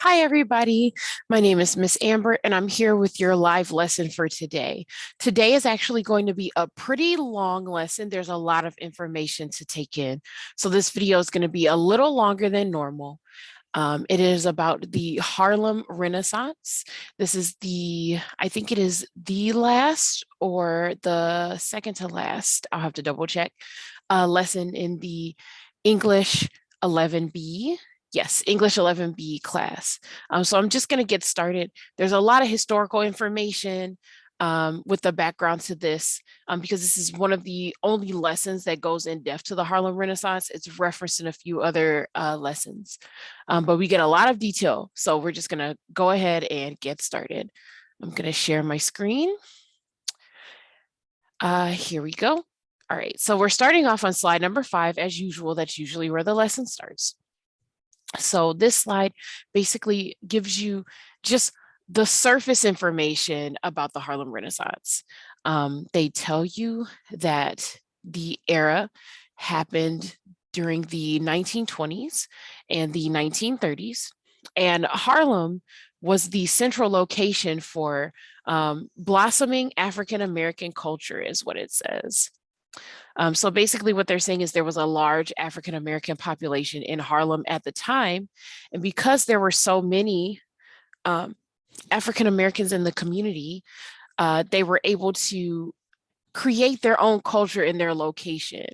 Hi, everybody. My name is Miss Amber, and I'm here with your live lesson for today. Today is actually going to be a pretty long lesson. There's a lot of information to take in. So this video is going to be a little longer than normal. It is about the Harlem Renaissance. This is I think it is the last or the second to last, I'll have to double check, lesson in the English 11B. Yes, English 11B class. So I'm just going to get started. There's a lot of historical information with the background to this because this is one of the only lessons that goes in depth to the Harlem Renaissance. It's referenced in a few other lessons, but we get a lot of detail. So we're just going to go ahead and get started. I'm going to share my screen. Here we go. All right, so we're starting off on slide number 5, as usual. That's usually where the lesson starts. So this slide basically gives you just the surface information about the Harlem Renaissance. They tell you that the era happened during the 1920s and the 1930s, and Harlem was the central location for blossoming African American culture, is what it says. So basically, what they're saying is there was a large African American population in Harlem at the time. And because there were so many um, African Americans in the community, they were able to create their own culture in their location.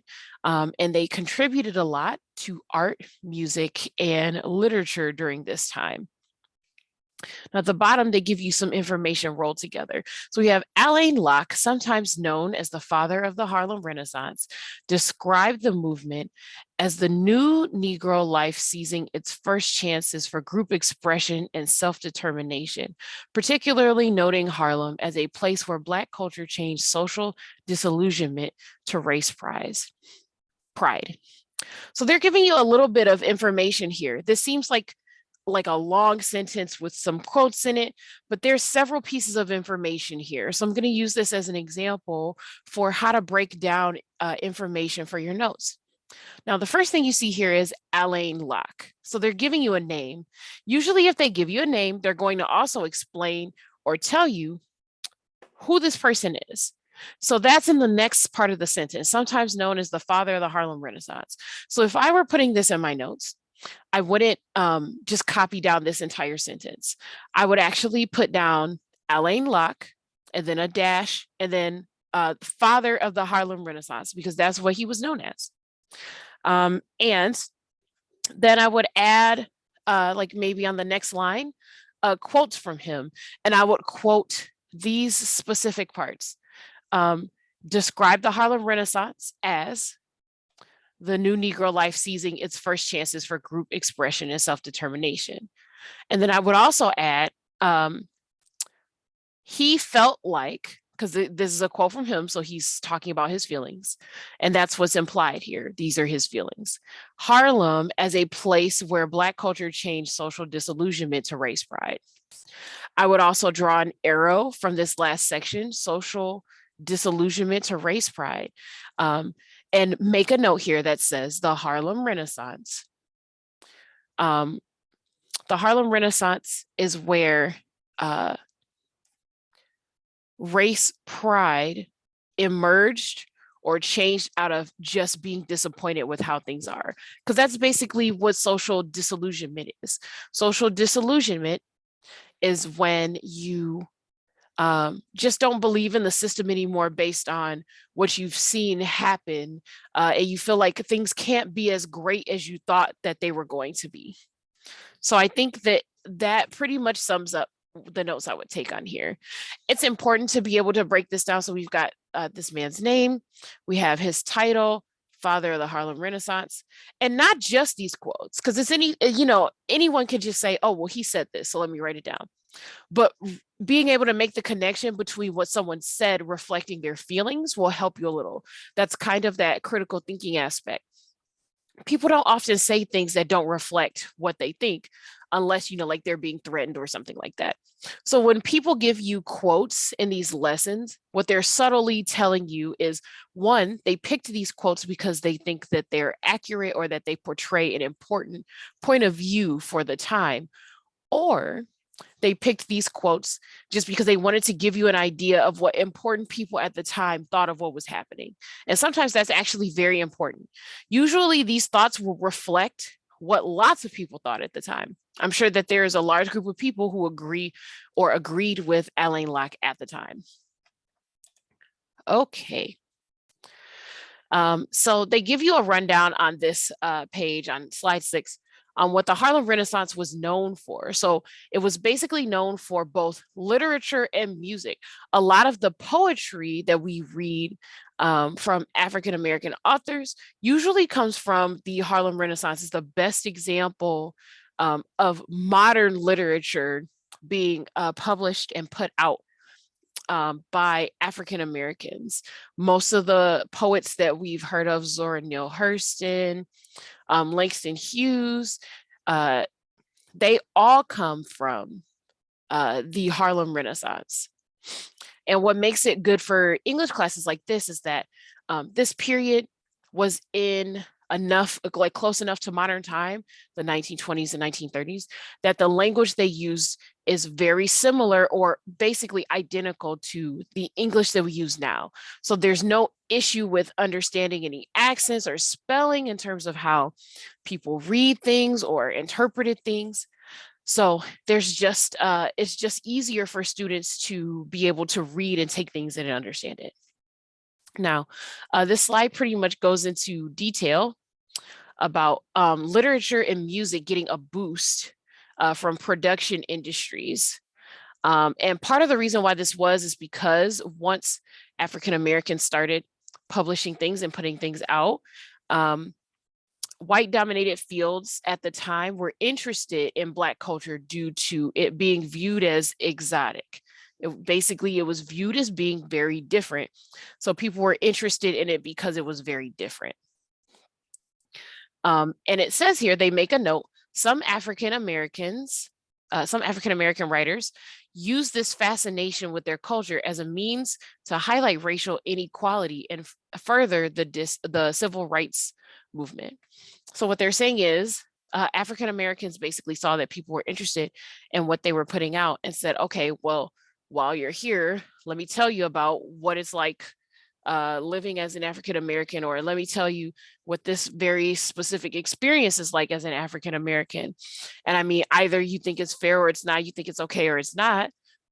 And they contributed a lot to art, music, and literature during this time. Now, at the bottom, they give you some information rolled together. So we have Alain Locke, sometimes known as the father of the Harlem Renaissance, described the movement as the new Negro life seizing its first chances for group expression and self-determination, particularly noting Harlem as a place where Black culture changed social disillusionment to race pride. So they're giving you a little bit of information here. This seems like a long sentence with some quotes in it, but there's several pieces of information here. So I'm going to use this as an example for how to break down information for your notes. Now, the first thing you see here is Alain Locke. So they're giving you a name. Usually if they give you a name, they're going to also explain or tell you who this person is. So that's in the next part of the sentence, sometimes known as the father of the Harlem Renaissance. So if I were putting this in my notes, I wouldn't just copy down this entire sentence. I would actually put down Alain Locke and then a dash and then father of the Harlem Renaissance, because that's what he was known as. And then I would add, like maybe on the next line, quotes from him. And I would quote these specific parts. Describe the Harlem Renaissance as the new Negro life seizing its first chances for group expression and self-determination. And then I would also add, he felt like, because this is a quote from him, so he's talking about his feelings, and that's what's implied here. These are his feelings. Harlem as a place where Black culture changed social disillusionment to race pride. I would also draw an arrow from this last section, social disillusionment to race pride, and make a note here that says the Harlem Renaissance. The Harlem Renaissance is where race pride emerged or changed out of just being disappointed with how things are. Because that's basically what social disillusionment is. Social disillusionment is when you just don't believe in the system anymore based on what you've seen happen, and you feel like things can't be as great as you thought that they were going to be. So I think that pretty much sums up the notes I would take on here. It's important to be able to break this down. So we've got this man's name, we have his title, father of the Harlem Renaissance, and not just these quotes, because it's anyone can just say, oh, well, he said this, so let me write it down. But being able to make the connection between what someone said reflecting their feelings will help you a little. That's kind of that critical thinking aspect. People don't often say things that don't reflect what they think unless, like they're being threatened or something like that. So when people give you quotes in these lessons, what they're subtly telling you is, one, they picked these quotes because they think that they're accurate or that they portray an important point of view for the time, or they picked these quotes just because they wanted to give you an idea of what important people at the time thought of what was happening. And sometimes that's actually very important. Usually these thoughts will reflect what lots of people thought at the time. I'm sure that there is a large group of people who agree or agreed with Alain Locke at the time. Okay. So they give you a rundown on this page on slide 6 on what the Harlem Renaissance was known for. So it was basically known for both literature and music. A lot of the poetry that we read from African American authors usually comes from the Harlem Renaissance. It's the best example of modern literature being published and put out by African Americans. Most of the poets that we've heard of, Zora Neale Hurston, Langston Hughes, they all come from the Harlem Renaissance. And what makes it good for English classes like this is that this period was in enough, like close enough to modern time, the 1920s and 1930s, that the language they use is very similar or basically identical to the English that we use now. So there's no issue with understanding any accents or spelling in terms of how people read things or interpreted things. So there's just, it's just easier for students to be able to read and take things in and understand it. Now, this slide pretty much goes into detail about literature and music getting a boost from production industries. And part of the reason why this is because once African Americans started publishing things and putting things out, white dominated fields at the time were interested in Black culture due to it being viewed as exotic. Basically, it was viewed as being very different. So people were interested in it because it was very different. And it says here, they make a note, some African American writers use this fascination with their culture as a means to highlight racial inequality and further the civil rights movement. So what they're saying is African Americans basically saw that people were interested in what they were putting out and said, okay, well, while you're here, let me tell you about what it's like living as an African American, or let me tell you what this very specific experience is like as an African American. And I mean, either you think it's fair or it's not, you think it's okay or it's not.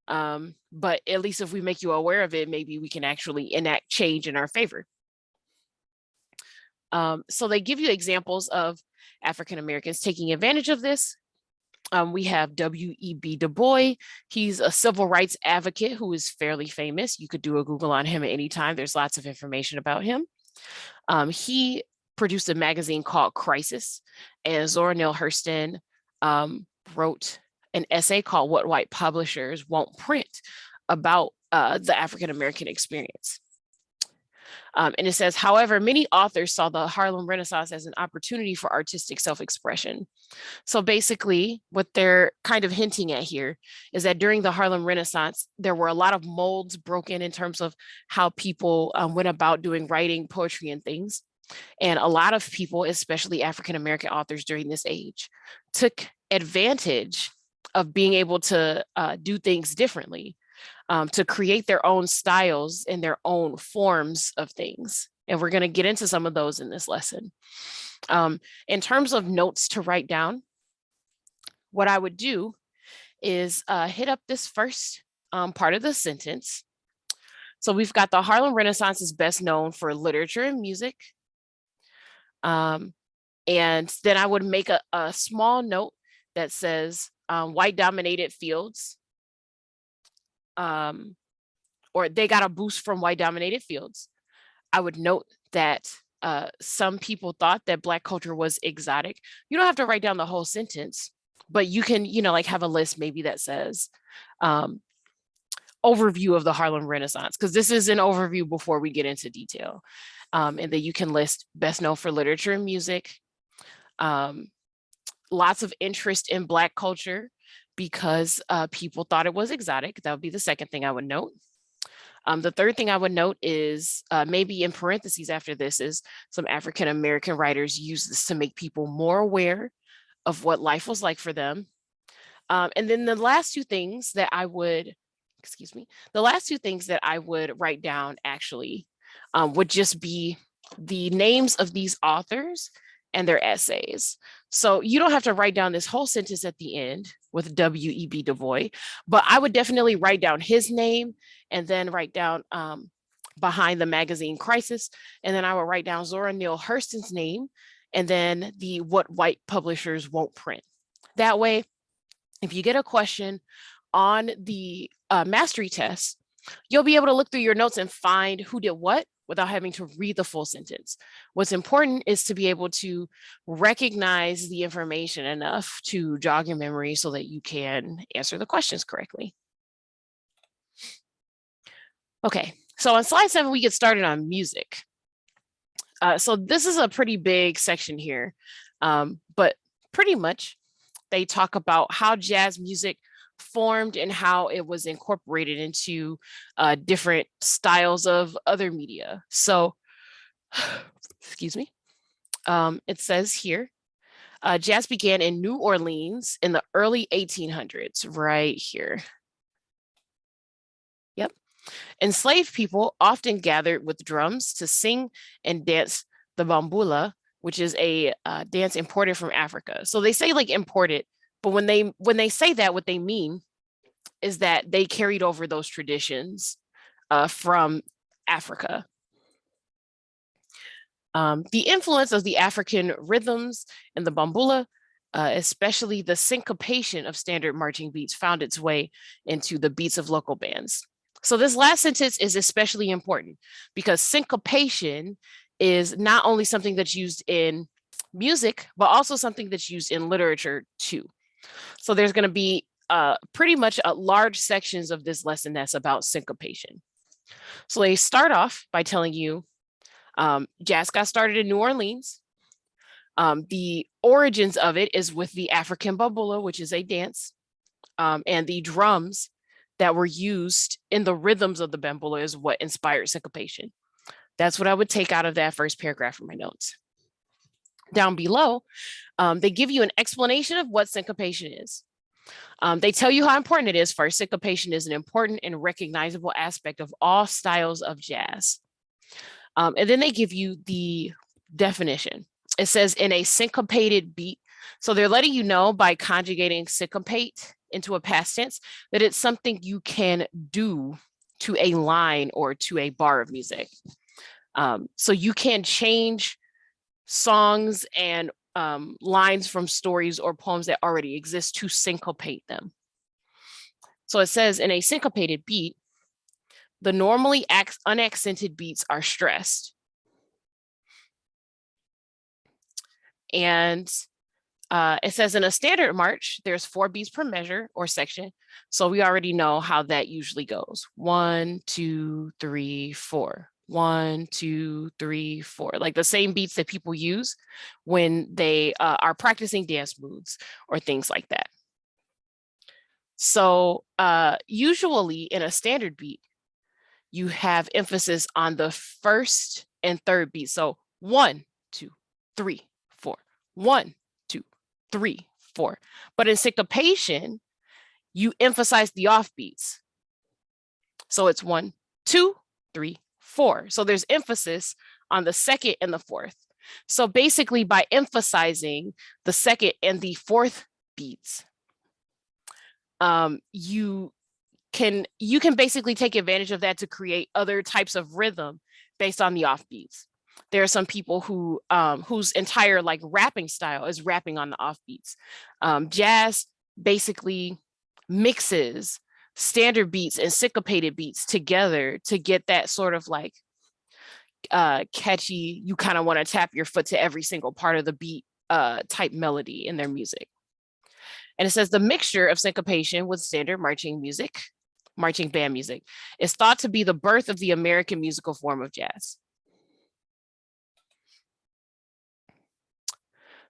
But at least if we make you aware of it, maybe we can actually enact change in our favor. So they give you examples of African Americans taking advantage of this. We have W.E.B. Du Bois. He's a civil rights advocate who is fairly famous. You could do a Google on him at any time. There's lots of information about him. He produced a magazine called Crisis, and Zora Neale Hurston wrote an essay called What White Publishers Won't Print about the African American experience. And it says, however, many authors saw the Harlem Renaissance as an opportunity for artistic self-expression. So basically, what they're kind of hinting at here is that during the Harlem Renaissance, there were a lot of molds broken in terms of how people went about doing writing, poetry, and things. And a lot of people, especially African-American authors during this age, took advantage of being able to do things differently, to create their own styles and their own forms of things. And we're going to get into some of those in this lesson. In terms of notes to write down, what I would do is hit up this first part of the sentence. So we've got the Harlem Renaissance is best known for literature and music. And then I would make a small note that says white dominated fields, or they got a boost from white dominated fields. I would note that some people thought that Black culture was exotic. You don't have to write down the whole sentence, but you can, like have a list maybe that says overview of the Harlem Renaissance, because this is an overview before we get into detail. And then you can list best known for literature and music, lots of interest in Black culture because people thought it was exotic. That would be the second thing I would note. The third thing I would note is maybe in parentheses after this is some African American writers use this to make people more aware of what life was like for them. And then the last two things that I would, the last two things that I would write down actually would just be the names of these authors and their essays. So you don't have to write down this whole sentence at the end with W.E.B. Du Bois, but I would definitely write down his name and then write down behind the magazine Crisis. And then I would write down Zora Neale Hurston's name and then the what white publishers won't print. That way, if you get a question on the mastery test, you'll be able to look through your notes and find who did what without having to read the full sentence. What's important is to be able to recognize the information enough to jog your memory so that you can answer the questions correctly. Okay, so on slide 7, we get started on music. So this is a pretty big section here, but pretty much they talk about how jazz music formed and how it was incorporated into different styles of other media. So, excuse me, it says here, jazz began in New Orleans in the early 1800s, right here. Yep. Enslaved people often gathered with drums to sing and dance the bambula, which is a dance imported from Africa. So they say like imported, but when they say that, what they mean is that they carried over those traditions from Africa. The influence of the African rhythms and the bambula, especially the syncopation of standard marching beats, found its way into the beats of local bands. So this last sentence is especially important because syncopation is not only something that's used in music, but also something that's used in literature too. So there's going to be pretty much large sections of this lesson that's about syncopation. So they start off by telling you jazz got started in New Orleans. The origins of it is with the African bambula, which is a dance, and the drums that were used in the rhythms of the bambula is what inspired syncopation. That's what I would take out of that first paragraph from my notes. Down below, they give you an explanation of what syncopation is. They tell you how important it is. First, syncopation is an important and recognizable aspect of all styles of jazz. And then they give you the definition. It says in a syncopated beat. So they're letting you know by conjugating syncopate into a past tense that it's something you can do to a line or to a bar of music. So you can change songs and lines from stories or poems that already exist to syncopate them. So it says in a syncopated beat, the normally unaccented beats are stressed. And it says in a standard march, there's 4 beats per measure or section. So we already know how that usually goes. 1, 2, 3, 4. 1, 2, 3, 4. Like the same beats that people use when they are practicing dance moves or things like that. So usually in a standard beat, you have emphasis on the first and third beat. So 1, 2, 3, 4. 1, 2, 3, 4. But in syncopation, you emphasize the offbeats. So it's 1, 2, 3, 4. So there's emphasis on the second and the fourth. So basically by emphasizing the second and the fourth beats, you can basically take advantage of that to create other types of rhythm based on the offbeats. There are some people who whose entire like rapping style is rapping on the offbeats. Jazz basically mixes standard beats and syncopated beats together to get that sort of like catchy, you kind of want to tap your foot to every single part of the beat type melody in their music. And it says the mixture of syncopation with standard marching band music is thought to be the birth of the American musical form of jazz.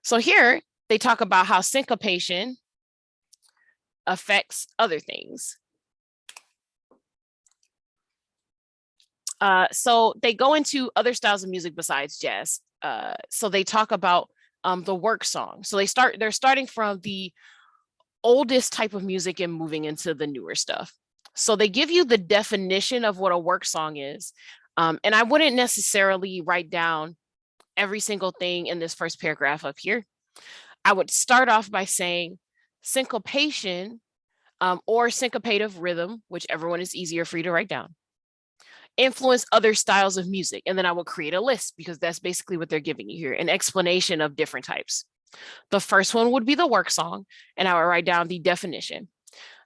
So here they talk about how syncopation affects other things. So they go into other styles of music besides jazz. So they talk about the work song. So they're starting from the oldest type of music and moving into the newer stuff. So they give you the definition of what a work song is. And I wouldn't necessarily write down every single thing in this first paragraph up here. I would start off by saying syncopation or syncopative rhythm, whichever one is easier for you to write down, influence other styles of music. And then I will create a list because that's basically what they're giving you here, an explanation of different types. The first one would be the work song, and I would write down the definition.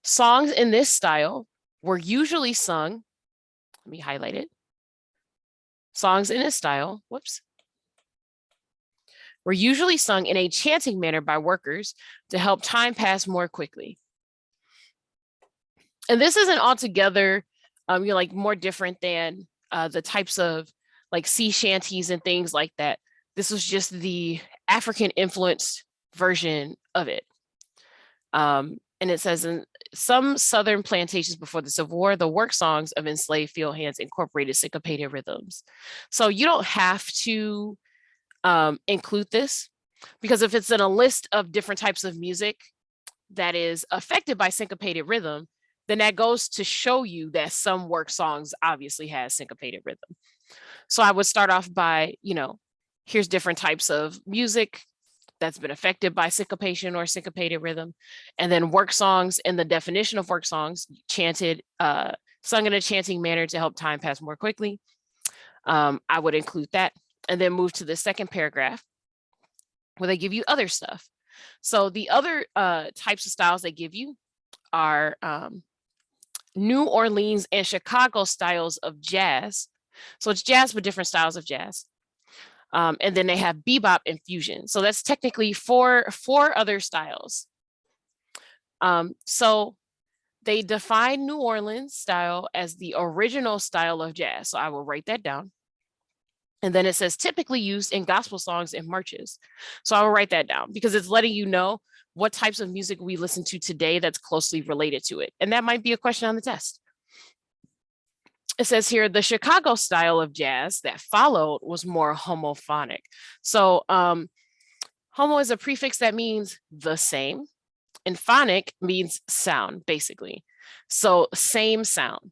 Songs in this style were usually sung, let me highlight it. Songs in this style, were usually sung in a chanting manner by workers to help time pass more quickly. And this isn't altogether like more different than the types of like sea shanties and things like that. This was just the African influenced version of it. And it says in some Southern plantations before the Civil War, the work songs of enslaved field hands incorporated syncopated rhythms. So you don't have to include this, because if it's in a list of different types of music that is affected by syncopated rhythm, then that goes to show you that some work songs obviously has syncopated rhythm. So I would start off by, here's different types of music that's been affected by syncopation or syncopated rhythm. And then work songs, and the definition of work songs, chanted, sung in a chanting manner to help time pass more quickly. I would include that, and then move to the second paragraph where they give you other stuff. So the other types of styles they give you are New Orleans and Chicago styles of jazz. So it's jazz, but different styles of jazz. And then they have bebop and fusion. So that's technically four other styles. So they define New Orleans style as the original style of jazz. So I will write that down. And then it says typically used in gospel songs and marches. So I will write that down because it's letting you know what types of music we listen to today that's closely related to it. And that might be a question on the test. It says here, the Chicago style of jazz that followed was more homophonic. So homo is a prefix that means the same, and phonic means sound, basically. So same sound.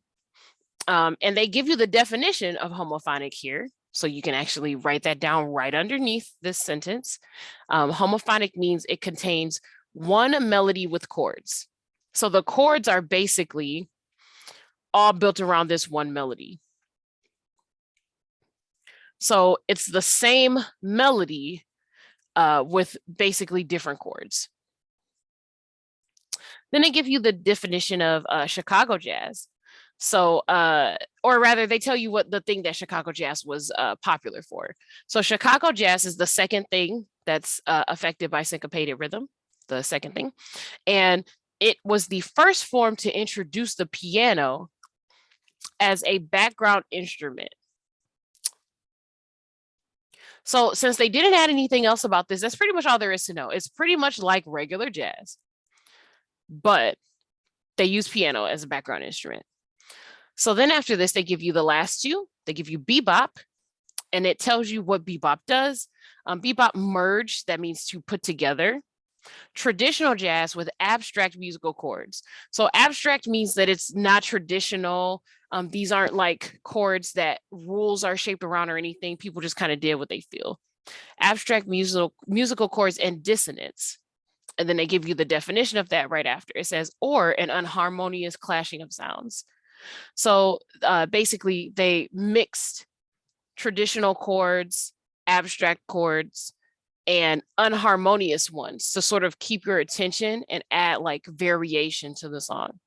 And they give you the definition of homophonic here. So you can actually write that down right underneath this sentence. Homophonic means it contains one melody with chords. So the chords are basically all built around this one melody. So it's the same melody with basically different chords. Then they give you the definition of Chicago jazz. So, or rather, they tell you what the thing that Chicago jazz was popular for. So Chicago jazz is the second thing that's affected by syncopated rhythm, the second thing. And it was the first form to introduce the piano as a background instrument. So since they didn't add anything else about this, that's pretty much all there is to know. It's pretty much like regular jazz, but they use piano as a background instrument. So then after this, they give you the last two. They give you bebop, and it tells you what bebop does. Bebop merge, that means to put together traditional jazz with abstract musical chords. So abstract means that it's not traditional. These aren't like chords that rules are shaped around or anything. People just kind of did what they feel. Abstract musical chords and dissonance. And then they give you the definition of that right after. It says, or an unharmonious clashing of sounds. So basically, they mixed traditional chords, abstract chords, and unharmonious ones to sort of keep your attention and add like variation to the song.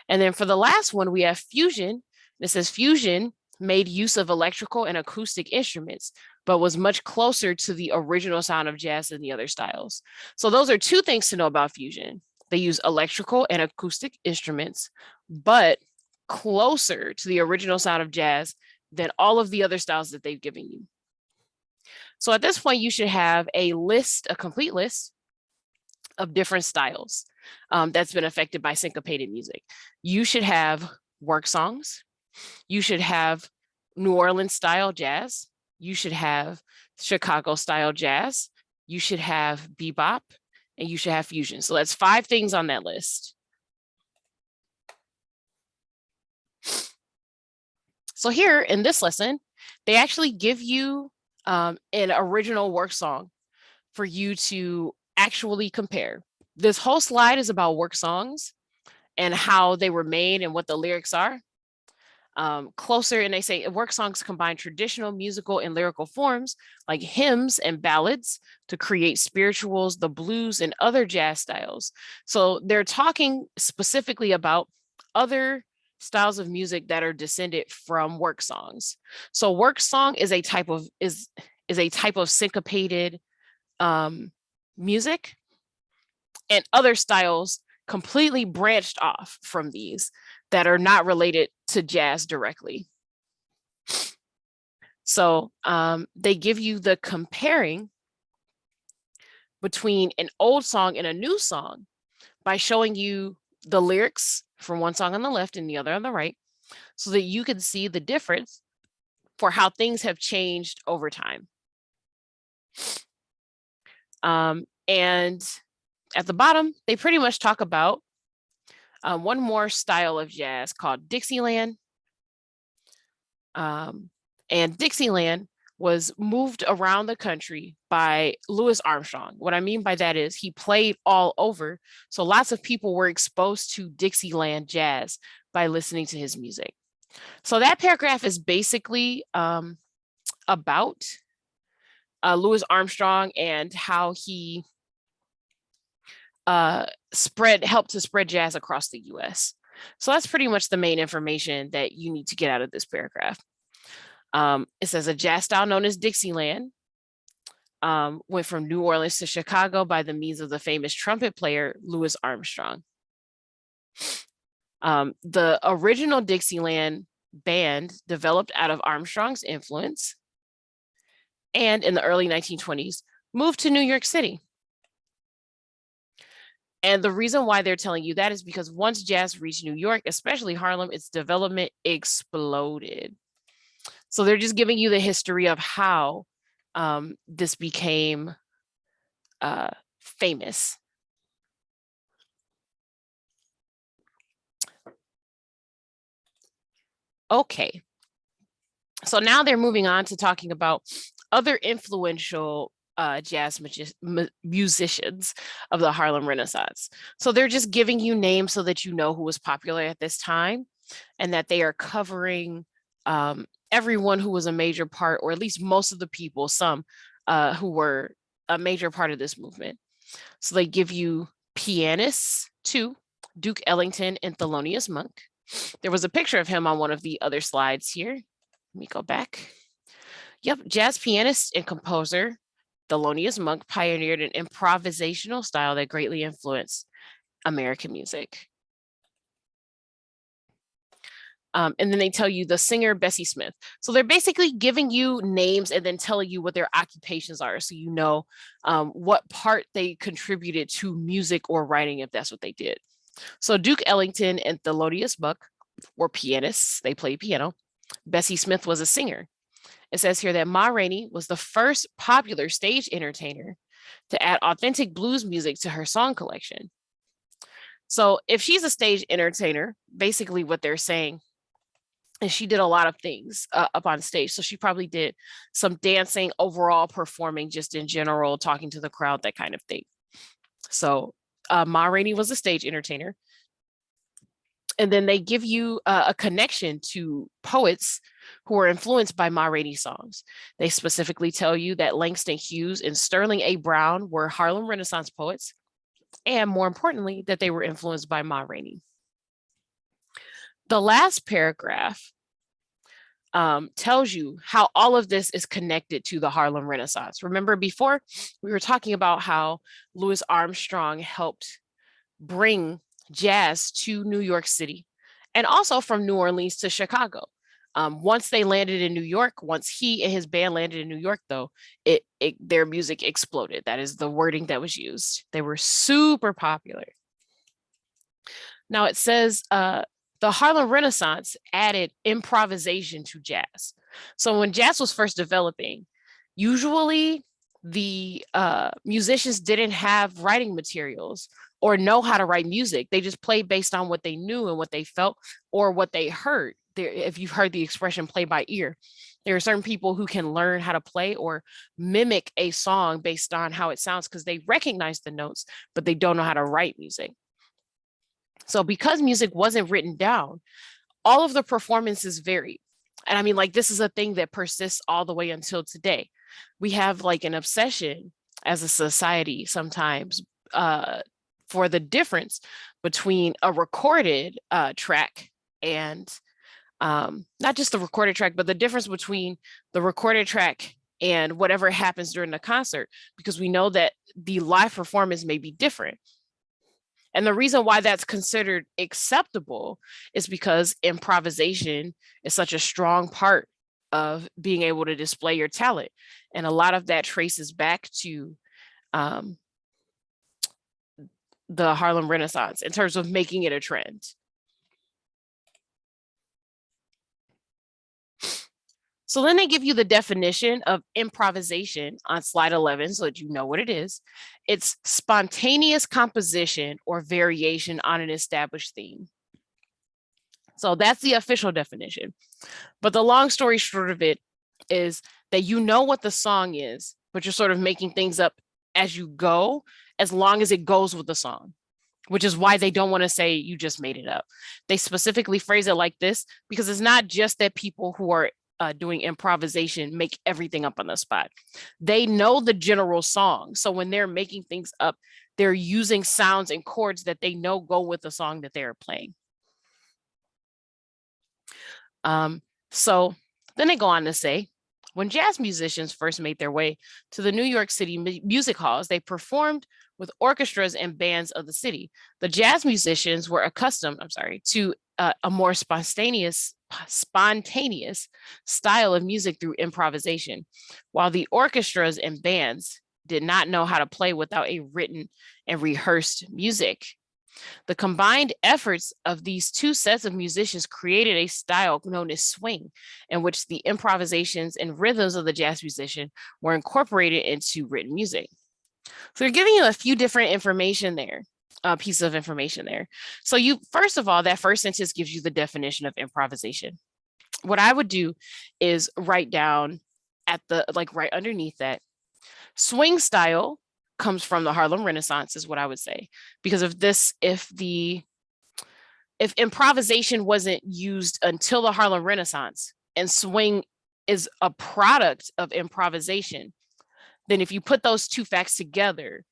And then for the last one, we have fusion. It says fusion made use of electrical and acoustic instruments, but was much closer to the original sound of jazz than the other styles. So those are two things to know about fusion. They use electrical and acoustic instruments, but closer to the original sound of jazz than all of the other styles that they've given you. So at this point, you should have a complete list of different styles that's been affected by syncopated music. You should have work songs. You should have New Orleans style jazz. You should have Chicago style jazz. You should have bebop. and you should have fusion. So that's 5 things on that list. So here in this lesson, they actually give you an original work song for you to actually compare. This whole slide is about work songs and how they were made and what the lyrics are. Closer, and they say work songs combine traditional musical and lyrical forms like hymns and ballads to create spirituals, the blues, and other jazz styles. So they're talking specifically about other styles of music that are descended from work songs. So work song is a type of syncopated music, and other styles completely branched off from these that are not related to jazz directly. So they give you the comparing between an old song and a new song by showing you the lyrics from one song on the left and the other on the right, so that you can see the difference for how things have changed over time. And at the bottom, they pretty much talk about one more style of jazz called Dixieland. And Dixieland was moved around the country by Louis Armstrong. What I mean by that is he played all over. So lots of people were exposed to Dixieland jazz by listening to his music. So that paragraph is basically about Louis Armstrong and how he helped to spread jazz across the US. So that's pretty much the main information that you need to get out of this paragraph. It says a jazz style known as Dixieland went from New Orleans to Chicago by the means of the famous trumpet player Louis Armstrong. The original Dixieland band developed out of Armstrong's influence, and in the early 1920s moved to New York City. And the reason why they're telling you that is because once jazz reached New York, especially Harlem, its development exploded. So they're just giving you the history of how this became famous. Okay. So now they're moving on to talking about other influential jazz musicians of the Harlem Renaissance. So they're just giving you names so that you know who was popular at this time, and that they are covering everyone who was a major part, or at least most of the people, some who were a major part of this movement. So they give you pianists too, Duke Ellington and Thelonious Monk. There was a picture of him on one of the other slides here. Let me go back. Yep, jazz pianist and composer Thelonious Monk pioneered an improvisational style that greatly influenced American music. And then they tell you the singer Bessie Smith. So they're basically giving you names and then telling you what their occupations are, so you know what part they contributed to music or writing, if that's what they did. So Duke Ellington and Thelonious Monk were pianists. They played piano. Bessie Smith was a singer. It says here that Ma Rainey was the first popular stage entertainer to add authentic blues music to her song collection. So if she's a stage entertainer, basically what they're saying is she did a lot of things up on stage. So she probably did some dancing, overall performing, just in general, talking to the crowd, that kind of thing. So Ma Rainey was a stage entertainer. And then they give you a connection to poets who were influenced by Ma Rainey songs. They specifically tell you that Langston Hughes and Sterling A. Brown were Harlem Renaissance poets, and more importantly, that they were influenced by Ma Rainey. The last paragraph tells you how all of this is connected to the Harlem Renaissance. Remember before, we were talking about how Louis Armstrong helped bring jazz to New York City, and also from New Orleans to Chicago. Once they landed in New York, once he and his band landed in New York, though, their music exploded. That is the wording that was used. They were super popular. Now it says the Harlem Renaissance added improvisation to jazz. So when jazz was first developing, usually the musicians didn't have writing materials or know how to write music. They just played based on what they knew and what they felt or what they heard. There, if you've heard the expression play by ear, there are certain people who can learn how to play or mimic a song based on how it sounds because they recognize the notes, but they don't know how to write music. So because music wasn't written down, all of the performances varied. And I mean, like, this is a thing that persists all the way until today. We have like an obsession as a society sometimes uh, for the difference between a recorded track and not just the recorded track, but the difference between the recorded track and whatever happens during the concert, because we know that the live performance may be different. And the reason why that's considered acceptable is because improvisation is such a strong part of being able to display your talent. And a lot of that traces back to um, the Harlem Renaissance in terms of making it a trend. So then they give you the definition of improvisation on slide 11 so that you know what it is. It's spontaneous composition or variation on an established theme. So that's the official definition. But the long story short of it is that you know what the song is, but you're sort of making things up as you go, as long as it goes with the song, which is why they don't want to say you just made it up. They specifically phrase it like this because it's not just that people who are doing improvisation make everything up on the spot. They know the general song. So when they're making things up, they're using sounds and chords that they know go with the song that they're playing. So then they go on to say, when jazz musicians first made their way to the New York City music halls, they performed with orchestras and bands of the city. The jazz musicians were accustomed, to a more spontaneous style of music through improvisation, while the orchestras and bands did not know how to play without a written and rehearsed music. The combined efforts of these two sets of musicians created a style known as swing, in which the improvisations and rhythms of the jazz musician were incorporated into written music. So they're giving you a few different information there, pieces of information there. So you, first of all, that first sentence gives you the definition of improvisation. What I would do is write down at the, like right underneath that, swing style comes from the Harlem Renaissance is what I would say. Because if improvisation wasn't used until the Harlem Renaissance and swing is a product of improvisation, then if you put those two facts together,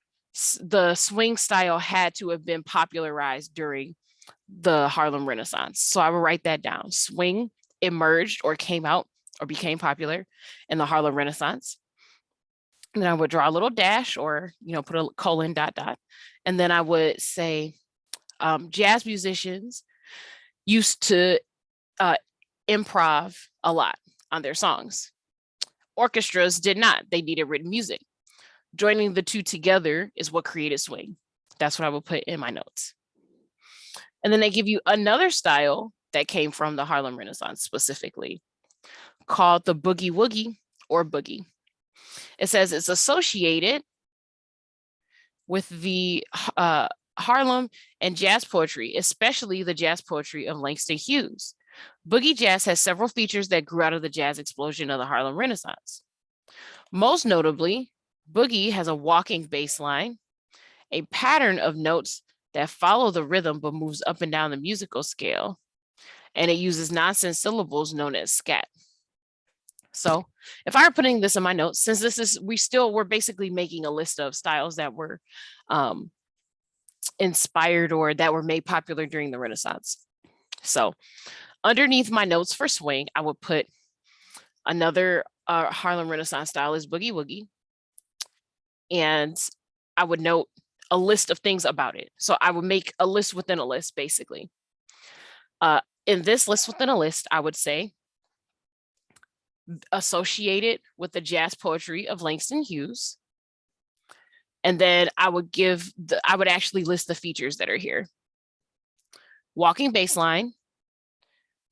the swing style had to have been popularized during the Harlem Renaissance. So I would write that down. Swing emerged or came out or became popular in the Harlem Renaissance. And then I would draw a little dash or, put a colon, ... And then I would say jazz musicians used to improv a lot on their songs. Orchestras did not. They needed written music. Joining the two together is what created swing. That's what I would put in my notes. And then they give you another style that came from the Harlem Renaissance specifically, called the boogie woogie or boogie. It says it's associated with the Harlem and jazz poetry, especially the jazz poetry of Langston Hughes. Boogie jazz has several features that grew out of the jazz explosion of the Harlem Renaissance. Most notably, boogie has a walking bass line, a pattern of notes that follow the rhythm but moves up and down the musical scale, and it uses nonsense syllables known as scat. So if I were putting this in my notes, since this is, we're basically making a list of styles that were inspired or that were made popular during the Renaissance. So underneath my notes for swing, I would put another Harlem Renaissance style is boogie woogie. And I would note a list of things about it. So I would make a list within a list, basically. In this list within a list, I would say associated with the jazz poetry of Langston Hughes. And then I would actually list the features that are here. Walking bass line,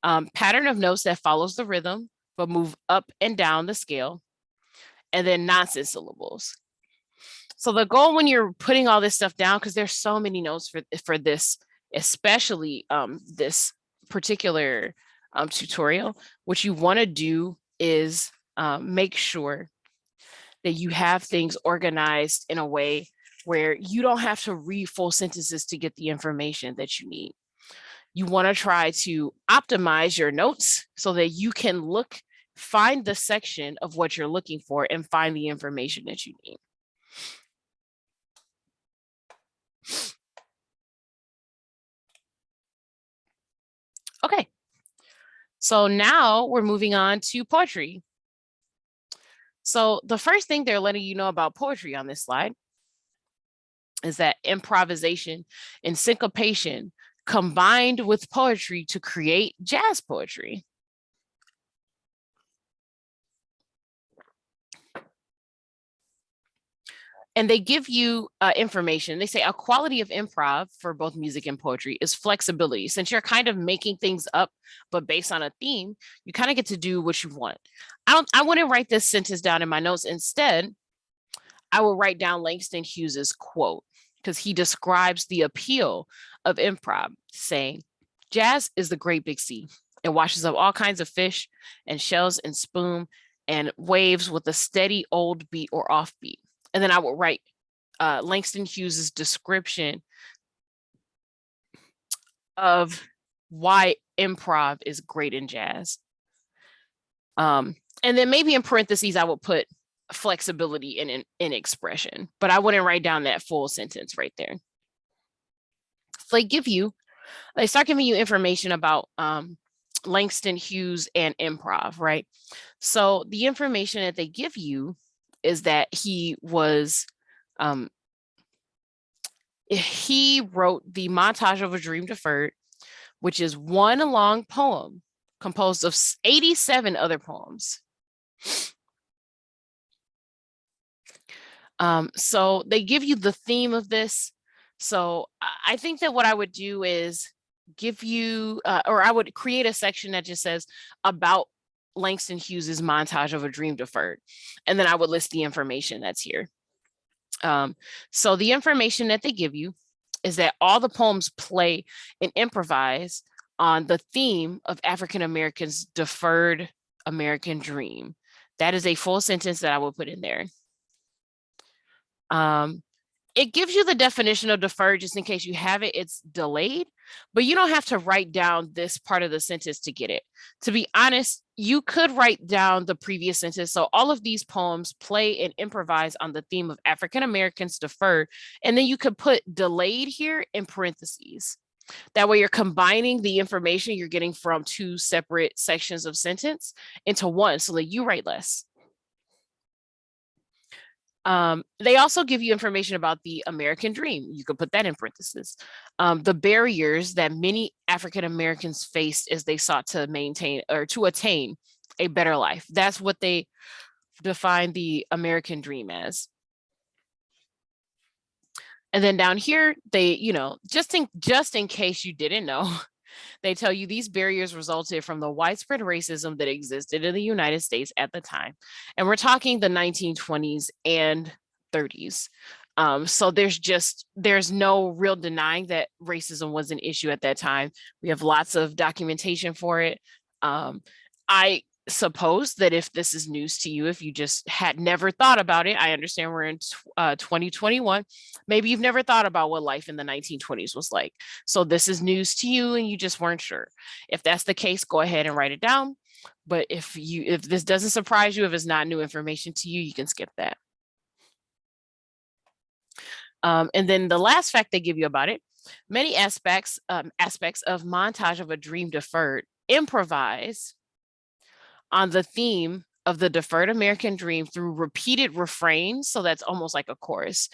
pattern of notes that follows the rhythm, but move up and down the scale, and then nonsense syllables. So the goal when you're putting all this stuff down, because there's so many notes for this, especially this particular tutorial, what you want to do is make sure that you have things organized in a way where you don't have to read full sentences to get the information that you need. You want to try to optimize your notes so that you can find the section of what you're looking for and find the information that you need. Okay, so now we're moving on to poetry. So the first thing they're letting you know about poetry on this slide is that improvisation and syncopation combined with poetry to create jazz poetry. And they give you information. They say a quality of improv for both music and poetry is flexibility. Since you're kind of making things up, but based on a theme, you kind of get to do what you want. I wouldn't write this sentence down in my notes. Instead, I will write down Langston Hughes's quote because he describes the appeal of improv, saying, "Jazz is the great big sea. It washes up all kinds of fish and shells and spume and waves with a steady old beat or offbeat." And then I would write Langston Hughes's description of why improv is great in jazz. And then maybe in parentheses, I would put flexibility in expression, but I wouldn't write down that full sentence right there. So they start giving you information about Langston Hughes and improv, right? So the information that they give you is that he wrote the Montage of a Dream Deferred, which is one long poem composed of 87 other poems. So they give you the theme of this. So I think that what I would do is give you, or I would create a section that just says about Langston Hughes's Montage of a Dream Deferred. And then I would list the information that's here. So the information that they give you is that all the poems play and improvise on the theme of African Americans' deferred American dream. That is a full sentence that I will put in there. It gives you the definition of deferred just in case you have it. It's delayed, but you don't have to write down this part of the sentence to get it. To be honest, you could write down the previous sentence. So all of these poems play and improvise on the theme of African Americans deferred, and then you could put delayed here in parentheses. That way you're combining the information you're getting from two separate sections of sentence into one so that you write less. They also give you information about the American dream. You could put that in parentheses. The barriers that many African Americans faced as they sought to maintain or to attain a better life. That's what they define the American dream as. And then down here, they, just in case you didn't know, they tell you these barriers resulted from the widespread racism that existed in the United States at the time. And we're talking the 1920s and 30s. So there's no real denying that racism was an issue at that time. We have lots of documentation for it. I suppose that if this is news to you, if you just had never thought about it, I understand we're in 2021. Maybe you've never thought about what life in the 1920s was like. So this is news to you and you just weren't sure. If that's the case, go ahead and write it down. But if this doesn't surprise you, if it's not new information to you, you can skip that. And then the last fact they give you about it, many aspects of Montage of a Dream Deferred improvise on the theme of the deferred American dream through repeated refrains. So that's almost like a chorus,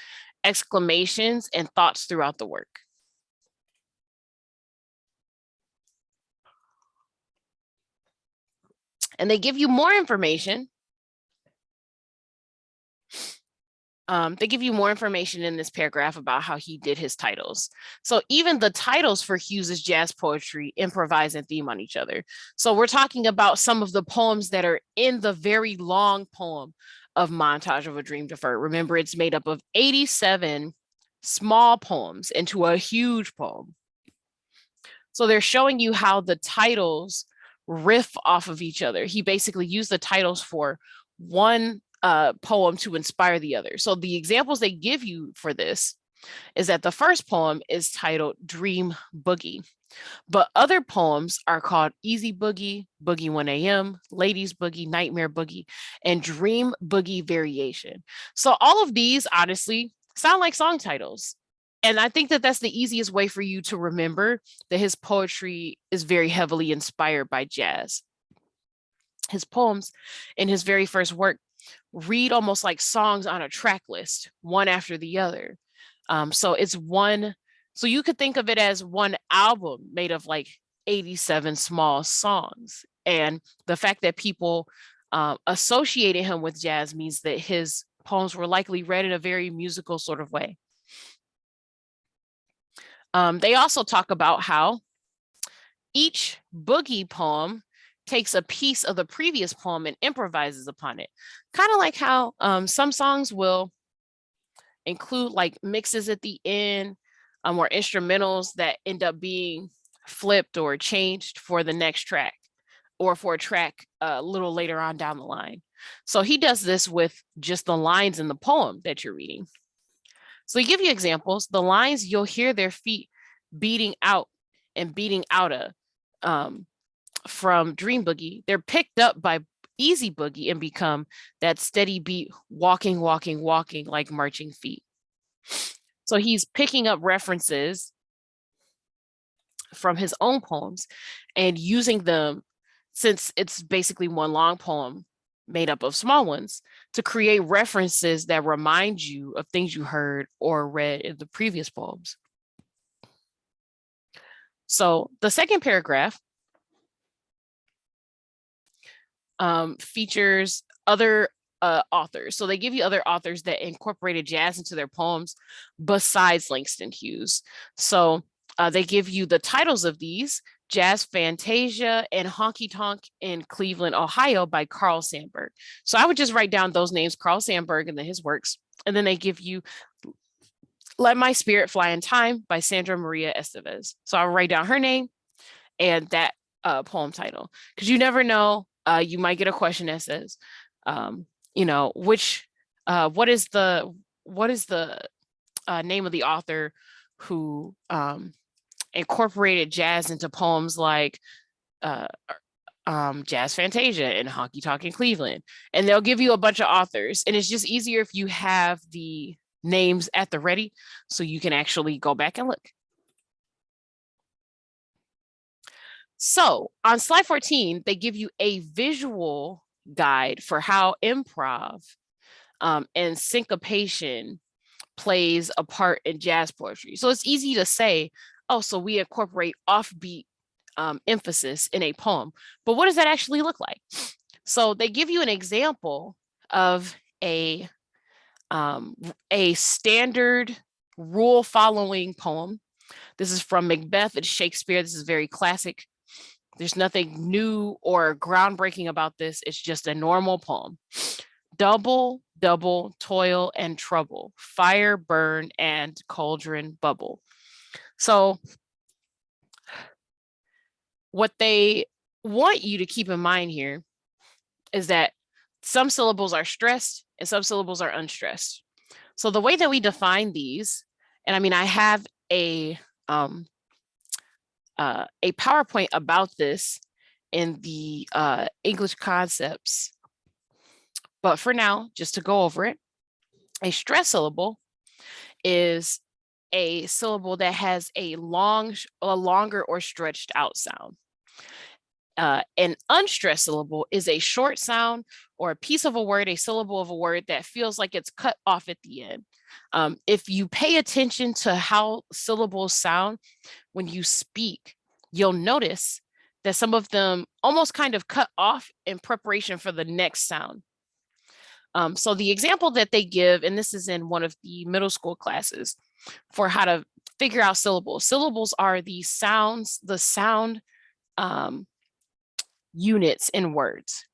exclamations, and thoughts throughout the work. And they give you more information They give you more information in this paragraph about how he did his titles. So even the titles for Hughes's jazz poetry improvise and theme on each other. So we're talking about some of the poems that are in the very long poem of Montage of a Dream Deferred. Remember, it's made up of 87 small poems into a huge poem. So they're showing you how the titles riff off of each other. He basically used the titles for one poem to inspire the other. So the examples they give you for this is that the first poem is titled Dream Boogie, but other poems are called Easy Boogie, Boogie 1 a.m., Ladies Boogie, Nightmare Boogie, and Dream Boogie Variation. So all of these honestly sound like song titles. And I think that that's the easiest way for you to remember that his poetry is very heavily inspired by jazz. His poems in his very first work read almost like songs on a track list, one after the other. So it's one, so you could think of it as one album made of like 87 small songs. And the fact that people associated him with jazz means that his poems were likely read in a very musical sort of way. They also talk about how each boogie poem takes a piece of the previous poem and improvises upon it. Kind of like how some songs will include like mixes at the end or instrumentals that end up being flipped or changed for the next track or for a track a little later on down the line. So he does this with just the lines in the poem that you're reading. So he give you examples. The lines, you'll hear their feet beating out and beating out from Dream Boogie. They're picked up by Easy Boogie and become that steady beat, walking, walking, walking like marching feet. So he's picking up references from his own poems and using them, since it's basically one long poem made up of small ones, to create references that remind you of things you heard or read in the previous poems. So the second paragraph features other authors. So they give you other authors that incorporated jazz into their poems besides Langston Hughes. So they give you the titles of these: Jazz Fantasia and Honky Tonk in Cleveland, Ohio by Carl Sandburg. So I would just write down those names, Carl Sandburg and then his works. And then they give you Let My Spirit Fly in Time by Sandra Maria Estevez. So I'll write down her name and that poem title, because you never know. You might get a question that says, what is the name of the author who incorporated jazz into poems like Jazz Fantasia and Honky Tonk in Cleveland? And they'll give you a bunch of authors, and it's just easier if you have the names at the ready so you can actually go back and look. So on slide 14, they give you a visual guide for how improv and syncopation plays a part in jazz poetry. So it's easy to say, oh, so we incorporate offbeat emphasis in a poem. But what does that actually look like? So they give you an example of a standard rule following poem. This is from Macbeth. It's Shakespeare. This is very classic. There's nothing new or groundbreaking about this. It's just a normal poem. Double, double, toil and trouble, fire burn and cauldron bubble. So what they want you to keep in mind here is that some syllables are stressed and some syllables are unstressed. So the way that we define these, and I mean, I have a PowerPoint about this in the English concepts. But for now, just to go over it, a stress syllable is a syllable that has a longer or stretched out sound. An unstressed syllable is a short sound or a piece of a word, a syllable of a word that feels like it's cut off at the end. If you pay attention to how syllables sound when you speak, you'll notice that some of them almost kind of cut off in preparation for the next sound. So the example that they give, and this is in one of the middle school classes for how to figure out syllables. Syllables are the sound um, units in words.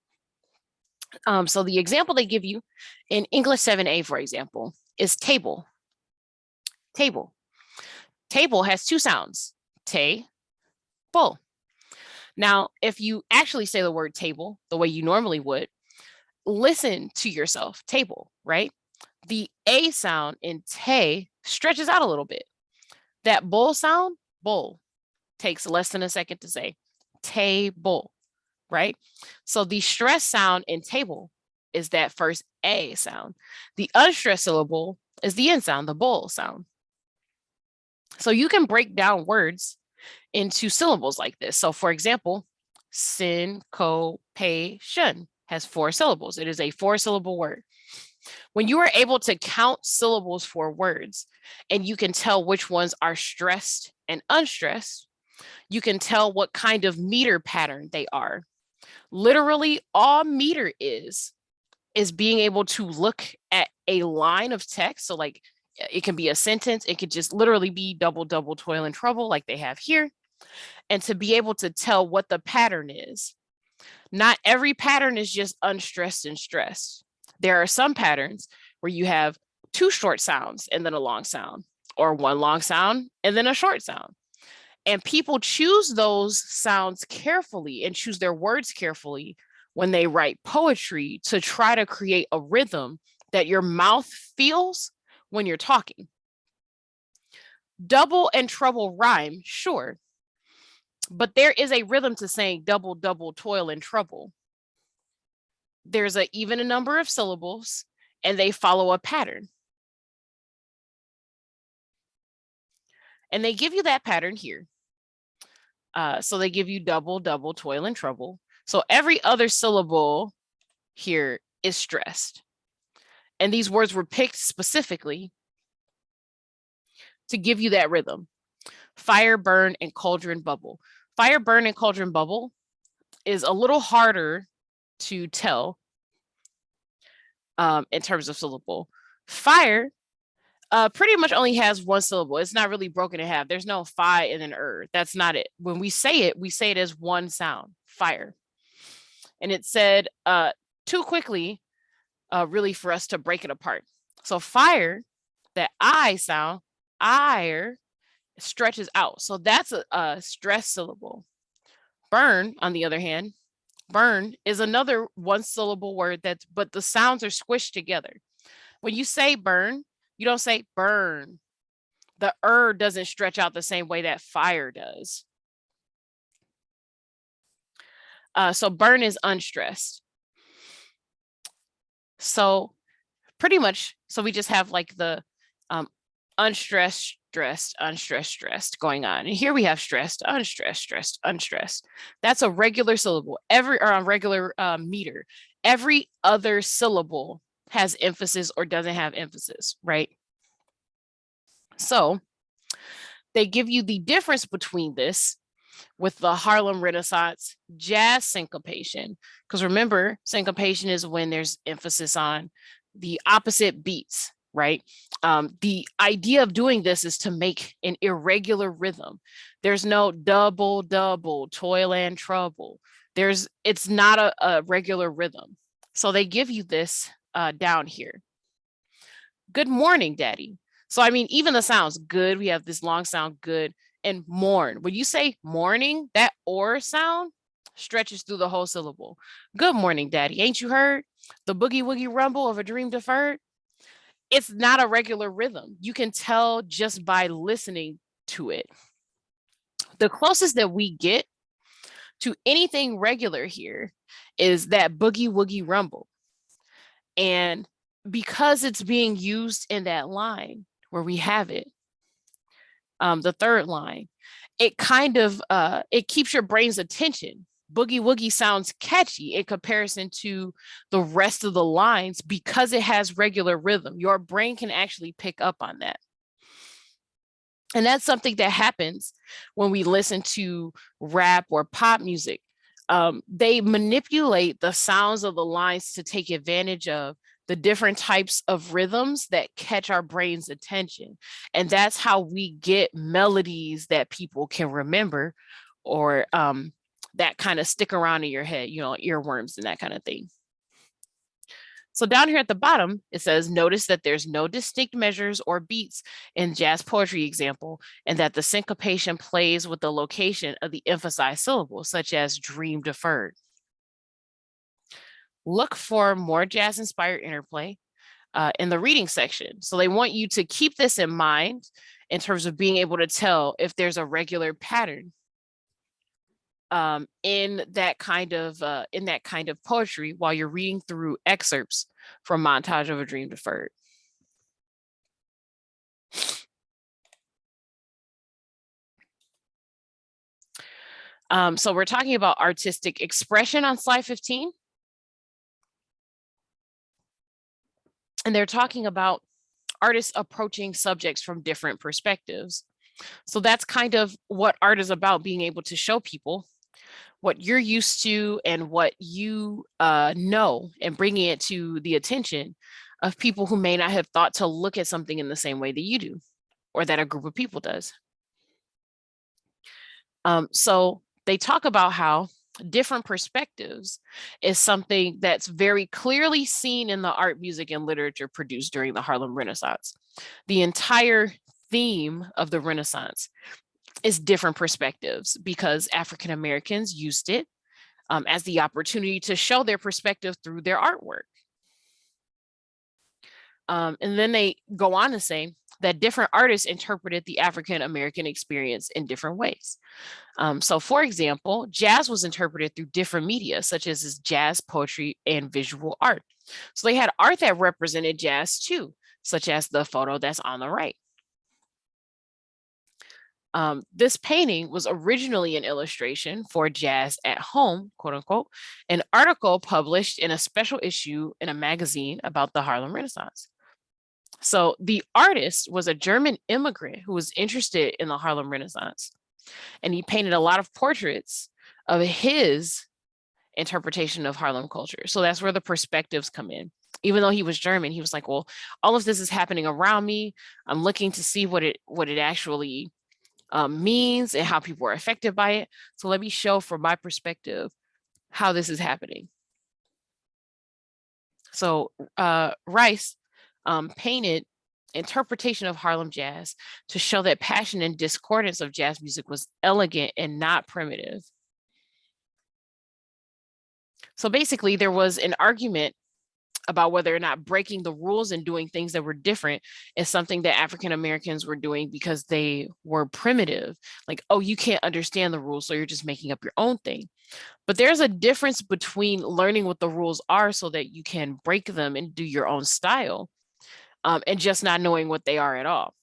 So the example they give you in English 7A, for example, is table. Table. Table has two sounds, bull. Now, if you actually say the word table the way you normally would, listen to yourself, table, right? The A sound in te stretches out a little bit. That bull sound, bull, takes less than a second to say, table, right? So the stress sound in table is that first A sound. The unstressed syllable is the N sound, the bull sound. So you can break down words into syllables like this. So for example, syncopation has 4 syllables. It is a 4-syllable word. When you are able to count syllables for words and you can tell which ones are stressed and unstressed, you can tell what kind of meter pattern they are. Literally, all meter is being able to look at a line of text. So like it can be a sentence, it could just literally be double, double, toil and trouble like they have here. And to be able to tell what the pattern is. Not every pattern is just unstressed and stressed. There are some patterns where you have 2 short sounds and then a long sound, or 1 long sound and then a short sound. And people choose those sounds carefully and choose their words carefully when they write poetry to try to create a rhythm that your mouth feels when you're talking. Double and trouble rhyme, sure, but there is a rhythm to saying double, double, toil and trouble. There's even a number of syllables and they follow a pattern. And they give you that pattern here. So they give you double, double, toil and trouble. So every other syllable here is stressed. And these words were picked specifically to give you that rhythm. Fire, burn, and cauldron, bubble. Fire, burn, and cauldron, bubble is a little harder to tell in terms of syllable. Fire pretty much only has 1 syllable. It's not really broken in half. There's no fi and an That's not it. When we say it as 1 sound, fire. And it said too quickly, really, for us to break it apart. So fire, that I sound, ire, stretches out. So that's a stress syllable. Burn, on the other hand, burn is another 1-syllable word but the sounds are squished together. When you say burn, you don't say burn. The doesn't stretch out the same way that fire does. So burn is unstressed. So pretty much, so we just have like the unstressed, stressed, unstressed, stressed going on. And here we have stressed, unstressed, stressed, unstressed. That's a regular syllable, regular meter. Every other syllable has emphasis or doesn't have emphasis, right? So they give you the difference between this with the Harlem Renaissance jazz syncopation. Because remember, syncopation is when there's emphasis on the opposite beats, right? The idea of doing this is to make an irregular rhythm. There's no double, double, toil and trouble. It's not a regular rhythm. So they give you this down here. Good morning, Daddy. So, I mean, even the sounds good, we have this long sound, good, and mourn. When you say morning, that or sound stretches through the whole syllable. Good morning, Daddy. Ain't you heard the boogie woogie rumble of a dream deferred? It's not a regular rhythm. You can tell just by listening to it. The closest that we get to anything regular here is that boogie woogie rumble. And because it's being used in that line where we have it, the third line, it kind of it keeps your brain's attention. Boogie woogie sounds catchy in comparison to the rest of the lines because it has regular rhythm. Your brain can actually pick up on that. And that's something that happens when we listen to rap or pop music. They manipulate the sounds of the lines to take advantage of the different types of rhythms that catch our brain's attention. And that's how we get melodies that people can remember, or that kind of stick around in your head, earworms and that kind of thing. So down here at the bottom, it says, notice that there's no distinct measures or beats in jazz poetry example, and that the syncopation plays with the location of the emphasized syllables, such as dream deferred. Look for more jazz-inspired interplay in the reading section. So they want you to keep this in mind in terms of being able to tell if there's a regular pattern in that kind of poetry while you're reading through excerpts from Montage of a Dream Deferred. So we're talking about artistic expression on slide 15. And they're talking about artists approaching subjects from different perspectives. So that's kind of what art is about, being able to show people what you're used to and what you know, and bringing it to the attention of people who may not have thought to look at something in the same way that you do, or that a group of people does. So they talk about how different perspectives is something that's very clearly seen in the art, music, and literature produced during the Harlem Renaissance. The entire theme of the Renaissance is different perspectives, because African Americans used it as the opportunity to show their perspective through their artwork. And then they go on to say that different artists interpreted the African American experience in different ways. So for example, jazz was interpreted through different media, such as jazz, poetry, and visual art. So they had art that represented jazz too, such as the photo that's on the right. This painting was originally an illustration for Jazz at Home, quote unquote, an article published in a special issue in a magazine about the Harlem Renaissance. So the artist was a German immigrant who was interested in the Harlem Renaissance, and he painted a lot of portraits of his interpretation of Harlem culture. So that's where the perspectives come in. Even though he was German, he was like, well, all of this is happening around me. I'm looking to see what it actually means and how people are affected by it. So let me show from my perspective how this is happening. So Rice painted interpretation of Harlem jazz to show that passion and discordance of jazz music was elegant and not primitive. So basically, there was an argument about whether or not breaking the rules and doing things that were different is something that African Americans were doing because they were primitive. Like, oh, you can't understand the rules, so you're just making up your own thing. But there's a difference between learning what the rules are so that you can break them and do your own style, and just not knowing what they are at all.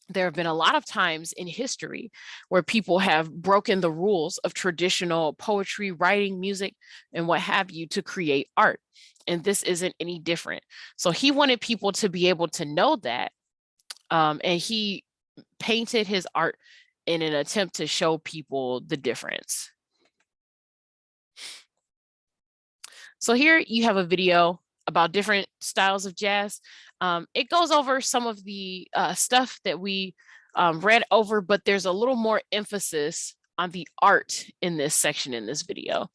There have been a lot of times in history where people have broken the rules of traditional poetry, writing, music, and what have you to create art. And this isn't any different. So he wanted people to be able to know that. And he painted his art in an attempt to show people the difference. So here you have a video about different styles of jazz. It goes over some of the stuff that we read over, but there's a little more emphasis on the art in this section in this video.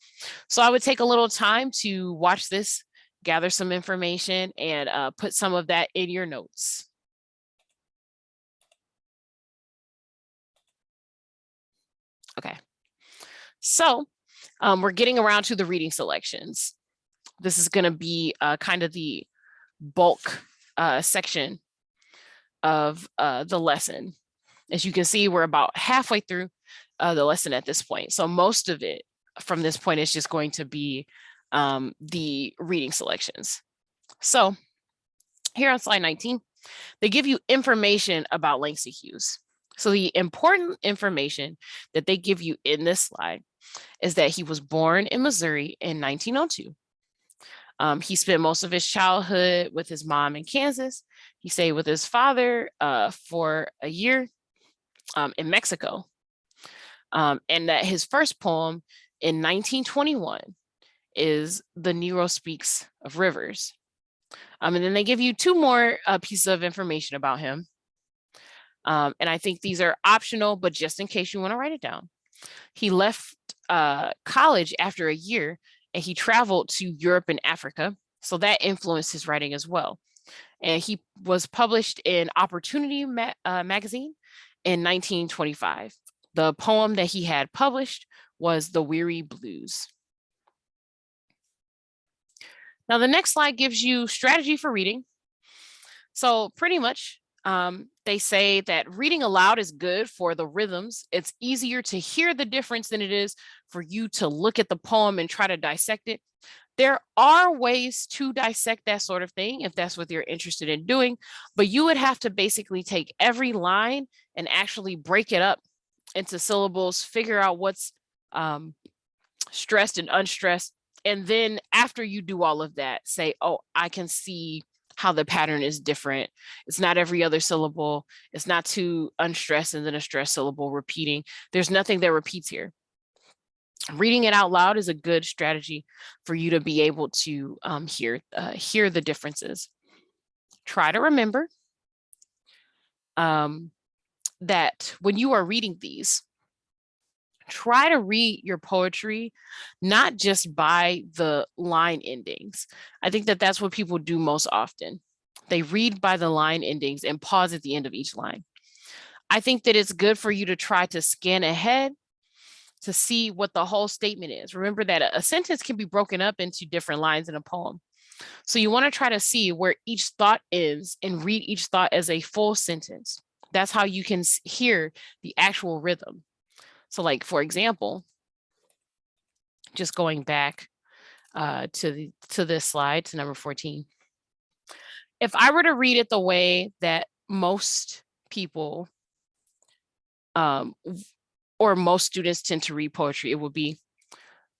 So I would take a little time to watch this, gather some information, and put some of that in your notes. Okay, so we're getting around to the reading selections. This is going to be kind of the bulk section of the lesson. As you can see, we're about halfway through the lesson at this point. So most of it from this point is just going to be the reading selections. So here on slide 19, they give you information about Langston Hughes. So the important information that they give you in this slide is that he was born in Missouri in 1902. He spent most of his childhood with his mom in Kansas. He stayed with his father for a year in Mexico. And that his first poem in 1921 is The Negro Speaks of Rivers. And then they give you two more pieces of information about him. And I think these are optional, but just in case you want to write it down. He left college after a year and he traveled to Europe and Africa. So that influenced his writing as well. And he was published in Opportunity magazine in 1925. The poem that he had published was The Weary Blues. Now, the next slide gives you strategy for reading. So pretty much, they say that reading aloud is good for the rhythms. It's easier to hear the difference than it is for you to look at the poem and try to dissect it. There are ways to dissect that sort of thing if that's what you're interested in doing, but you would have to basically take every line and actually break it up into syllables, figure out what's stressed and unstressed. And then after you do all of that, say, oh, I can see how the pattern is different. It's not every other syllable. It's not two unstressed and then a stressed syllable repeating. There's nothing that repeats here. Reading it out loud is a good strategy for you to be able to hear the differences. Try to remember that when you are reading these, try to read your poetry not just by the line endings. I think that that's what people do most often. They read by the line endings and pause at the end of each line. I think that it's good for you to try to scan ahead to see what the whole statement is. Remember that a sentence can be broken up into different lines in a poem. So you want to try to see where each thought is and read each thought as a full sentence. That's how you can hear the actual rhythm. So like, for example, just going back to this slide, to number 14. If I were to read it the way that most people or most students tend to read poetry, it would be,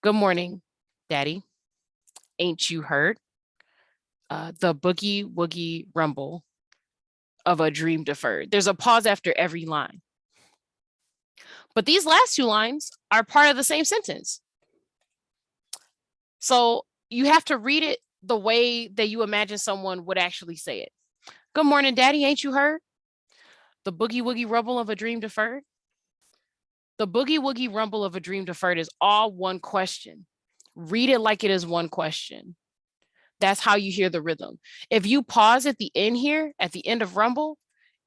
good morning, Daddy. Ain't you heard? The boogie woogie rumble of a dream deferred. There's a pause after every line. But these last two lines are part of the same sentence. So you have to read it the way that you imagine someone would actually say it. Good morning, Daddy. Ain't you heard? The boogie woogie rumble of a dream deferred. The boogie woogie rumble of a dream deferred is all one question. Read it like it is one question. That's how you hear the rhythm. If you pause at the end here, at the end of rumble,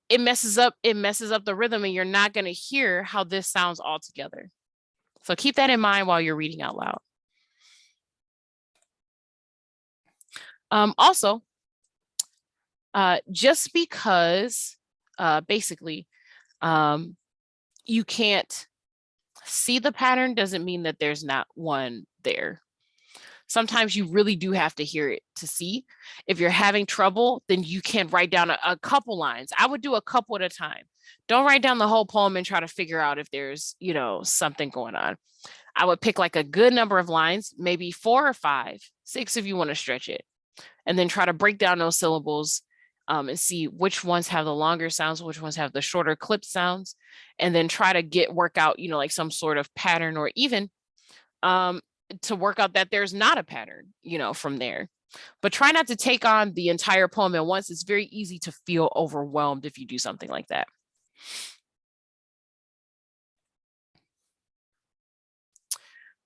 it messes up the rhythm and you're not going to hear how this sounds all together. So keep that in mind while you're reading out loud. Also, just because basically you can't see the pattern doesn't mean that there's not one there. Sometimes you really do have to hear it to see. If you're having trouble, then you can write down a couple lines. I would do a couple at a time. Don't write down the whole poem and try to figure out if there's, something going on. I would pick like a good number of lines, maybe 4 or 5, 6 if you want to stretch it, and then try to break down those syllables and see which ones have the longer sounds, which ones have the shorter clipped sounds, and then try to work out, like some sort of pattern, or even to work out that there's not a pattern, from there. But try not to take on the entire poem at once. It's very easy to feel overwhelmed if you do something like that.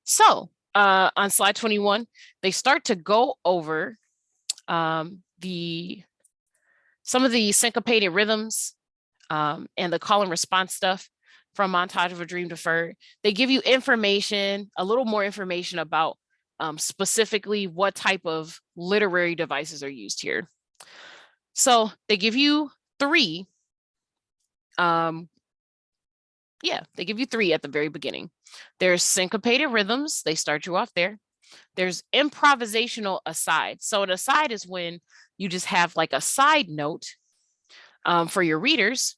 So on slide 21, they start to go over some of the syncopated rhythms and the call and response stuff from Montage of a Dream Deferred. They give you information, a little more information about specifically what type of literary devices are used here. So they give you 3. They give you 3 at the very beginning. There's syncopated rhythms. They start you off there. There's improvisational aside. So an aside is when you just have like a side note for your readers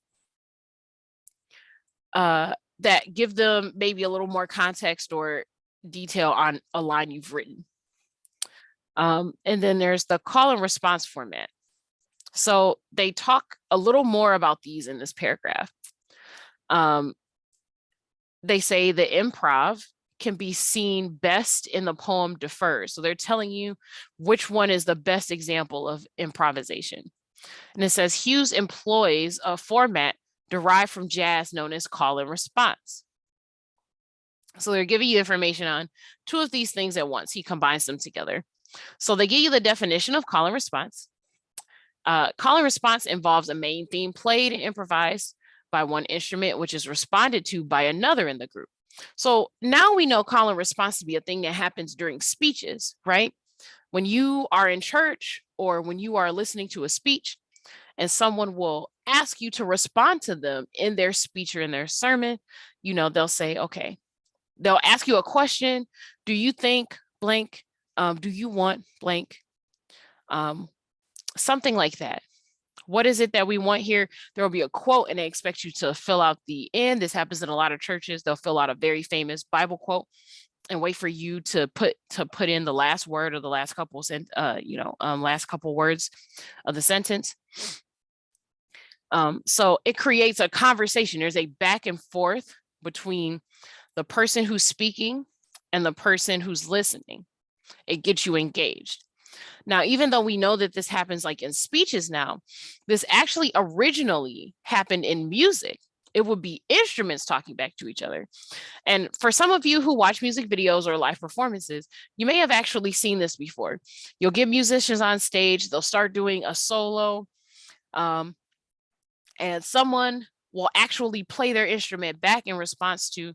that give them maybe a little more context or detail on a line you've written. And then there's the call and response format. So they talk a little more about these in this paragraph. They say the improv can be seen best in the poem deferred. So they're telling you which one is the best example of improvisation. And it says Hughes employs a format derived from jazz known as call and response. So they're giving you information on two of these things at once. He combines them together. So they give you the definition of call and response. Call and response involves a main theme played and improvised by one instrument, which is responded to by another in the group. So now we know call and response to be a thing that happens during speeches, right? When you are in church or when you are listening to a speech and someone will ask you to respond to them in their speech or in their sermon, they'll say, okay, they'll ask you a question. Do you think blank? Do you want blank? Something like that. What is it that we want here? There will be a quote and they expect you to fill out the end. This happens in a lot of churches. They'll fill out a very famous Bible quote and wait for you to put in the last word or the last couple last couple words of the sentence. So it creates a conversation. There's a back and forth between the person who's speaking and the person who's listening. It gets you engaged. Now, even though we know that this happens like in speeches now, this actually originally happened in music. It would be instruments talking back to each other. And for some of you who watch music videos or live performances, you may have actually seen this before. You'll get musicians on stage, they'll start doing a solo, and someone will actually play their instrument back in response to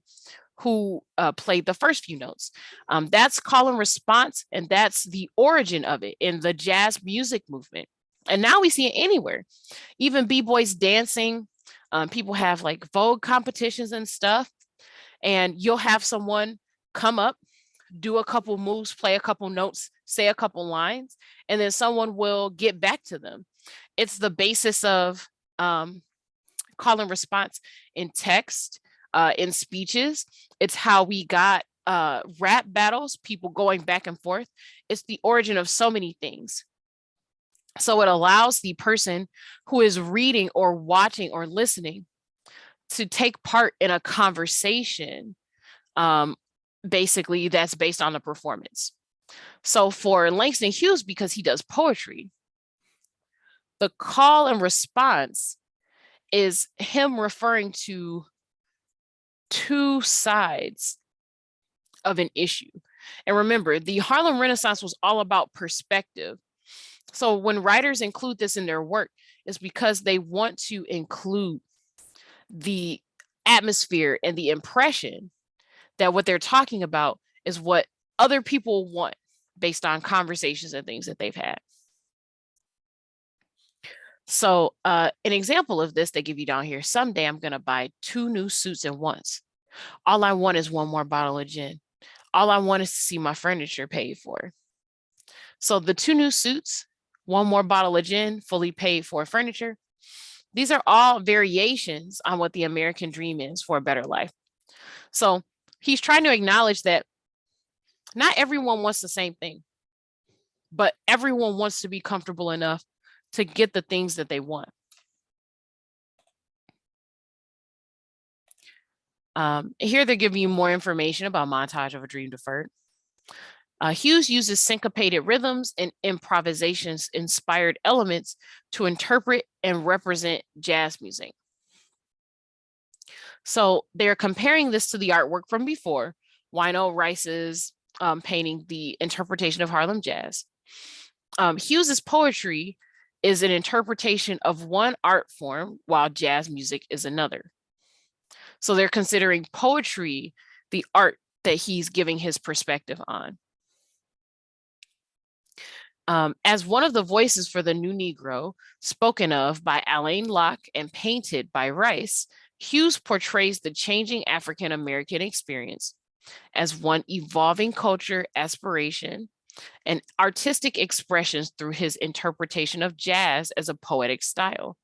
who played the first few notes. That's call and response, and that's the origin of it in the jazz music movement. And now we see it anywhere, even b-boys dancing. People have like Vogue competitions and stuff, and you'll have someone come up, do a couple moves, play a couple notes, say a couple lines, and then someone will get back to them. It's the basis of call and response in text, in speeches. It's how we got rap battles, people going back and forth. It's the origin of so many things. So it allows the person who is reading or watching or listening to take part in a conversation, basically that's based on the performance. So for Langston Hughes, because he does poetry, the call and response is him referring to two sides of an issue. And remember, the Harlem Renaissance was all about perspective. So when writers include this in their work, it's because they want to include the atmosphere and the impression that what they're talking about is what other people want based on conversations and things that they've had. So an example of this they give you down here: someday I'm going to buy 2 new suits at once. All I want is 1 more bottle of gin. All I want is to see my furniture paid for. So the 2 new suits, 1 more bottle of gin, fully paid for furniture. These are all variations on what the American dream is for a better life. So he's trying to acknowledge that not everyone wants the same thing, but everyone wants to be comfortable enough to get the things that they want. Here they're giving you more information about Montage of a Dream Deferred. Hughes uses syncopated rhythms and improvisations-inspired elements to interpret and represent jazz music. So they're comparing this to the artwork from before, Wino Rice's painting, The Interpretation of Harlem Jazz. Hughes's poetry is an interpretation of one art form, while jazz music is another. So they're considering poetry the art that he's giving his perspective on. As one of the voices for the New Negro, spoken of by Alain Locke and painted by Rice, Hughes portrays the changing African-American experience as one evolving culture, aspiration, and artistic expressions through his interpretation of jazz as a poetic style.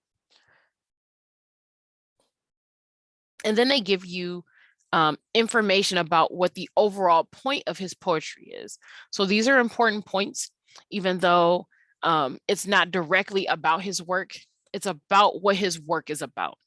And then they give you information about what the overall point of his poetry is. So these are important points, even though it's not directly about his work. It's about what his work is about.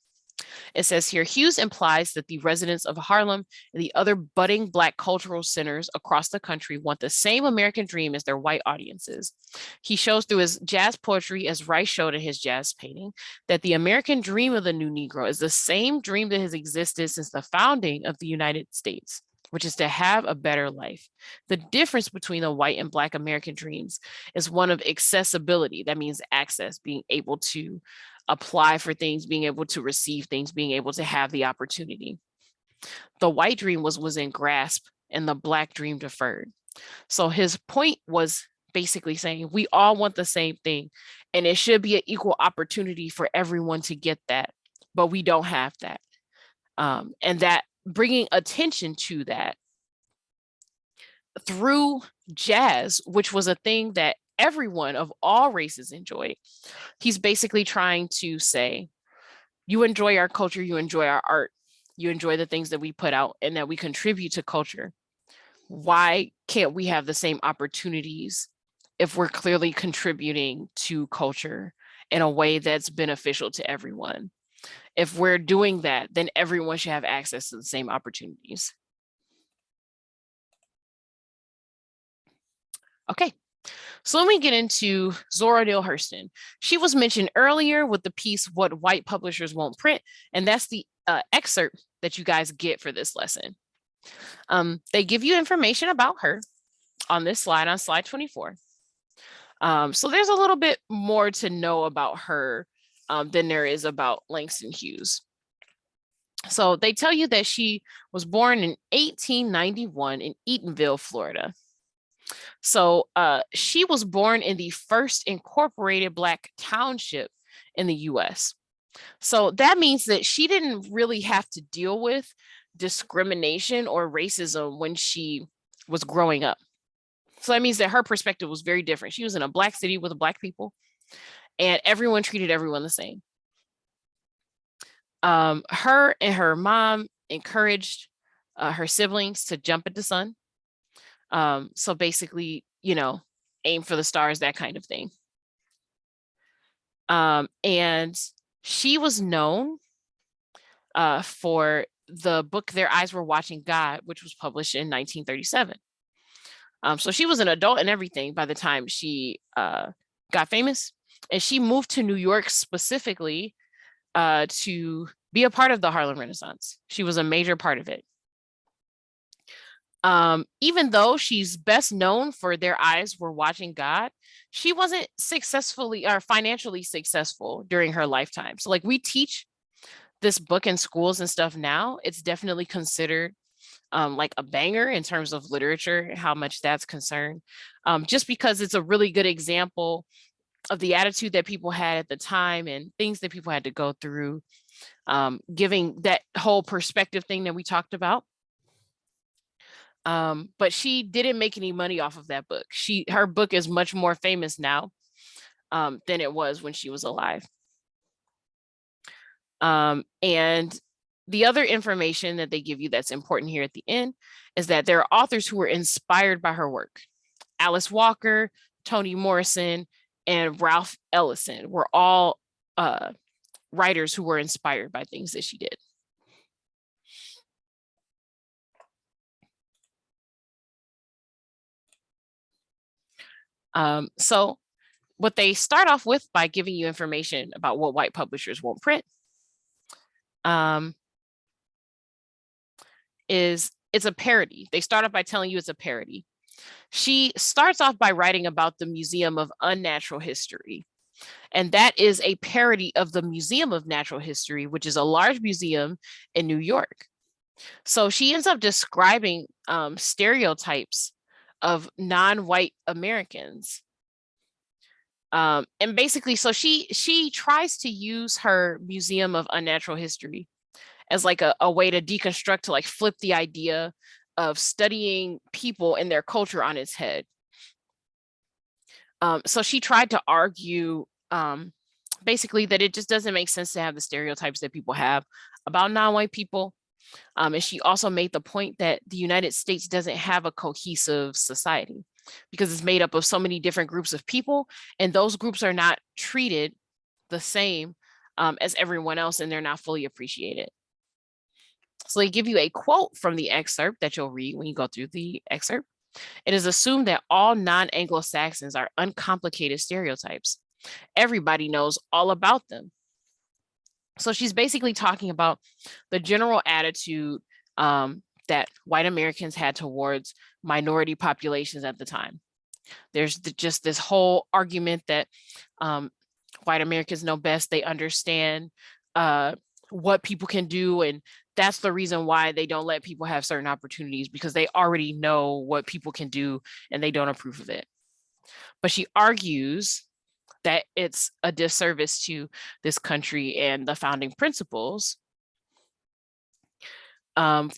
It says here, Hughes implies that the residents of Harlem and the other budding Black cultural centers across the country want the same American dream as their white audiences. He shows through his jazz poetry, as Rice showed in his jazz painting, that the American dream of the new Negro is the same dream that has existed since the founding of the United States, which is to have a better life. The difference between the white and Black American dreams is one of accessibility. That means access, being able to apply for things, being able to receive things, being able to have the opportunity. The white dream was in grasp and the Black dream deferred. So his point was basically saying we all want the same thing and it should be an equal opportunity for everyone to get that, but we don't have that. And that bringing attention to that through jazz, which was a thing that everyone of all races enjoyed. He's basically trying to say, you enjoy our culture, you enjoy our art, you enjoy the things that we put out and that we contribute to culture. Why can't we have the same opportunities if we're clearly contributing to culture in a way that's beneficial to everyone? If we're doing that, then everyone should have access to the same opportunities. Okay, so let me get into Zora Neale Hurston. She was mentioned earlier with the piece, What White Publishers Won't Print, and that's the excerpt that you guys get for this lesson. They give you information about her on this slide, on slide 24. So there's a little bit more to know about her than there is about Langston Hughes. So they tell you that she was born in 1891 in Eatonville, Florida. So she was born in the first incorporated Black township in the US. So that means that she didn't really have to deal with discrimination or racism when she was growing up. So that means that her perspective was very different. She was in a Black city with Black people, and everyone treated everyone the same. Her and her mom encouraged her siblings to jump at the sun. So basically, aim for the stars, that kind of thing. And she was known for the book Their Eyes Were Watching God, which was published in 1937. So she was an adult and everything by the time she got famous. And she moved to New York specifically to be a part of the Harlem Renaissance. She was a major part of it. Even though she's best known for Their Eyes Were Watching God, she wasn't successfully or financially successful during her lifetime. So like we teach this book in schools and stuff now, it's definitely considered like a banger in terms of literature, how much that's concerned, just because it's a really good example of the attitude that people had at the time and things that people had to go through, giving that whole perspective thing that we talked about. But she didn't make any money off of that book. Her book is much more famous now than it was when she was alive. And the other information that they give you that's important here at the end is that there are authors who were inspired by her work. Alice Walker, Toni Morrison, and Ralph Ellison were all writers who were inspired by things that she did. So what they start off with by giving you information about what white publishers won't print is it's a parody. They start off by telling you it's a parody. She starts off by writing about the Museum of Unnatural History. And that is a parody of the Museum of Natural History, which is a large museum in New York. So she ends up describing stereotypes of non-white Americans. And basically, so she tries to use her Museum of Unnatural History as like a way to deconstruct, to like flip the idea of studying people and their culture on its head. So she tried to argue basically that it just doesn't make sense to have the stereotypes that people have about non-white people. And she also made the point that the United States doesn't have a cohesive society because it's made up of so many different groups of people, and those groups are not treated the same as everyone else, and they're not fully appreciated. So they give you a quote from the excerpt that you'll read when you go through the excerpt. It is assumed that all non-Anglo-Saxons are uncomplicated stereotypes. Everybody knows all about them. So she's basically talking about the general attitude that white Americans had towards minority populations at the time. There's just this whole argument that white Americans know best. They understand what people can do, and that's the reason why they don't let people have certain opportunities, because they already know what people can do and they don't approve of it. But she argues that it's a disservice to this country and the founding principles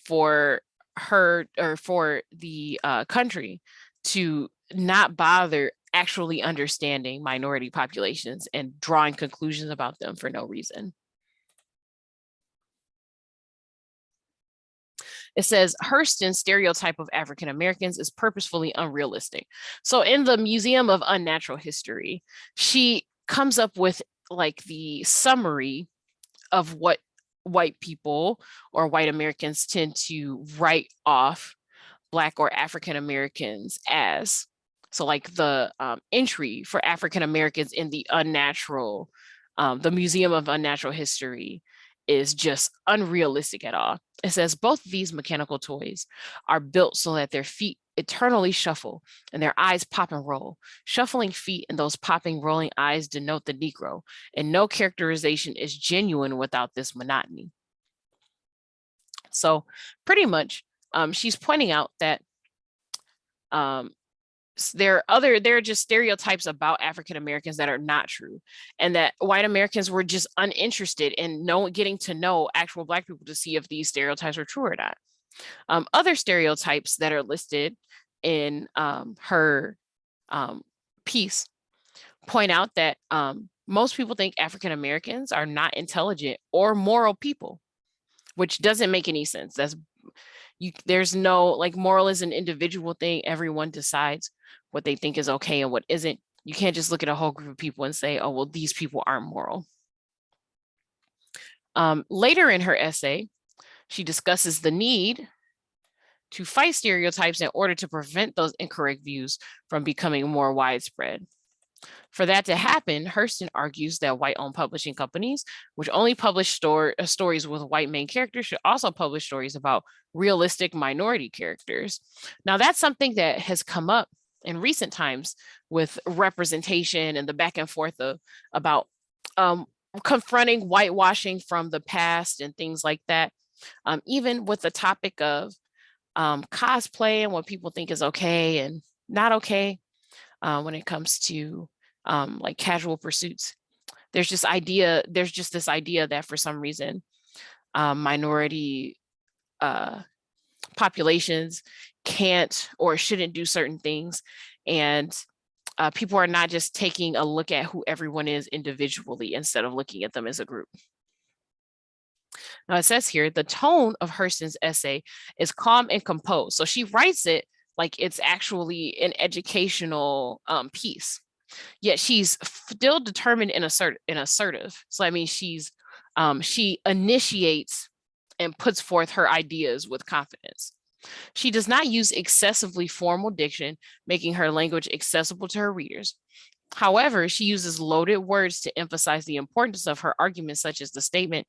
for her, or for the country, to not bother actually understanding minority populations and drawing conclusions about them for no reason. It says Hurston's stereotype of African Americans is purposefully unrealistic. So in the Museum of Unnatural History, she comes up with like the summary of what white people or white Americans tend to write off Black or African Americans as. So like the entry for African Americans in the the Museum of Unnatural History is just unrealistic at all. It says both of these mechanical toys are built so that their feet eternally shuffle and their eyes pop and roll. Shuffling feet and those popping, rolling eyes denote the Negro, and no characterization is genuine without this monotony. So pretty much she's pointing out that there are just stereotypes about African Americans that are not true, and that white Americans were just uninterested in getting to know actual Black people to see if these stereotypes are true or not. Other stereotypes that are listed in her piece point out that most people think African Americans are not intelligent or moral people, which doesn't make any sense. There's no, like, moral is an individual thing. Everyone decides what they think is okay and what isn't. You can't just look at a whole group of people and say, oh, well, these people aren't moral. Later in her essay, she discusses the need to fight stereotypes in order to prevent those incorrect views from becoming more widespread. For that to happen, Hurston argues that white-owned publishing companies, which only publish stories with white main characters, should also publish stories about realistic minority characters. Now, that's something that has come up in recent times with representation and the back and forth about confronting whitewashing from the past and things like that. Even with the topic of cosplay and what people think is okay and not okay when it comes to like casual pursuits. There's just this idea that for some reason minority populations can't or shouldn't do certain things, and people are not just taking a look at who everyone is individually instead of looking at them as a group. Now it says here, the tone of Hurston's essay is calm and composed. So she writes it like it's actually an educational piece. Yet she's still determined and assertive. So I mean, she initiates and puts forth her ideas with confidence. She does not use excessively formal diction, making her language accessible to her readers. However, she uses loaded words to emphasize the importance of her arguments, such as the statement,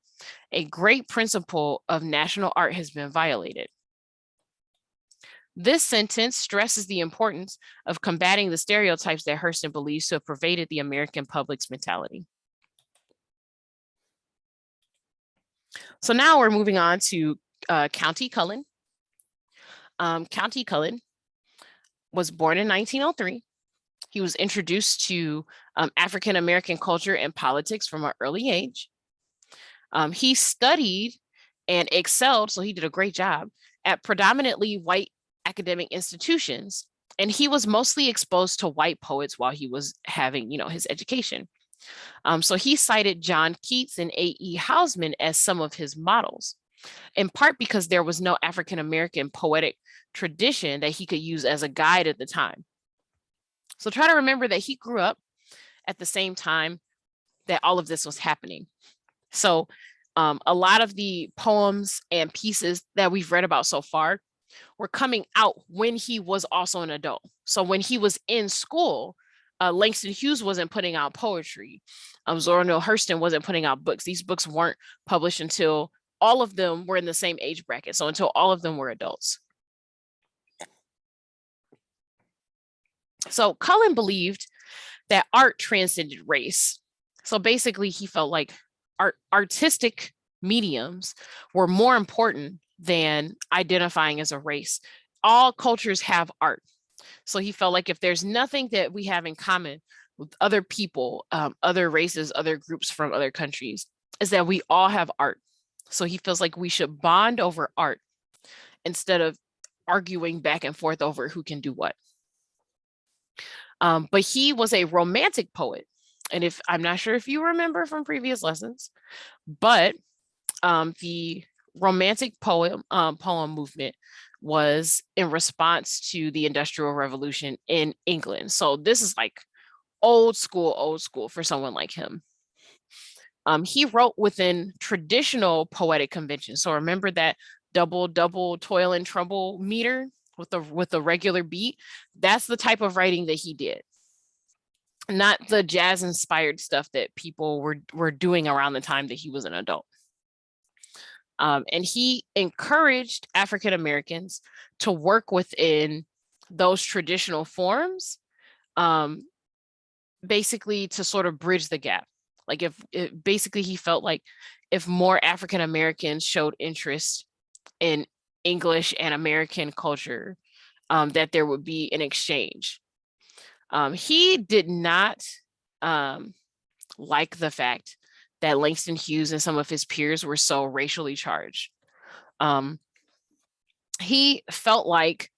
"A great principle of national art has been violated." This sentence stresses the importance of combating the stereotypes that Hurston believes to have pervaded the American public's mentality. So now we're moving on to Countee Cullen. Countee Cullen was born in 1903. He was introduced to African American culture and politics from an early age. He studied and excelled, so he did a great job at predominantly white academic institutions, and he was mostly exposed to white poets while he was having, his education. So he cited John Keats and A.E. Housman as some of his models, in part because there was no African American poetic tradition that he could use as a guide at the time. So try to remember that he grew up at the same time that all of this was happening. So a lot of the poems and pieces that we've read about so far were coming out when he was also an adult. So when he was in school, Langston Hughes wasn't putting out poetry. Zora Neale Hurston wasn't putting out books. These books weren't published until all of them were in the same age bracket. So until all of them were adults. So Cullen believed that art transcended race. So basically, he felt like artistic mediums were more important than identifying as a race. All cultures have art. So he felt like if there's nothing that we have in common with other people, other races, other groups from other countries, is that we all have art. So he feels like we should bond over art instead of arguing back and forth over who can do what. But he was a romantic poet. And if I'm not sure if you remember from previous lessons, but the romantic poem movement was in response to the Industrial Revolution in England. So this is like old school for someone like him. He wrote within traditional poetic conventions. So remember that double toil and trouble meter with a regular beat. That's the type of writing that he did, not the jazz inspired stuff that people were doing around the time that he was an adult. And he encouraged African Americans to work within those traditional forms, basically to sort of bridge the gap. Like basically he felt like if more African Americans showed interest in English and American culture, that there would be an exchange. He did not like the fact that Langston Hughes and some of his peers were so racially charged. He felt like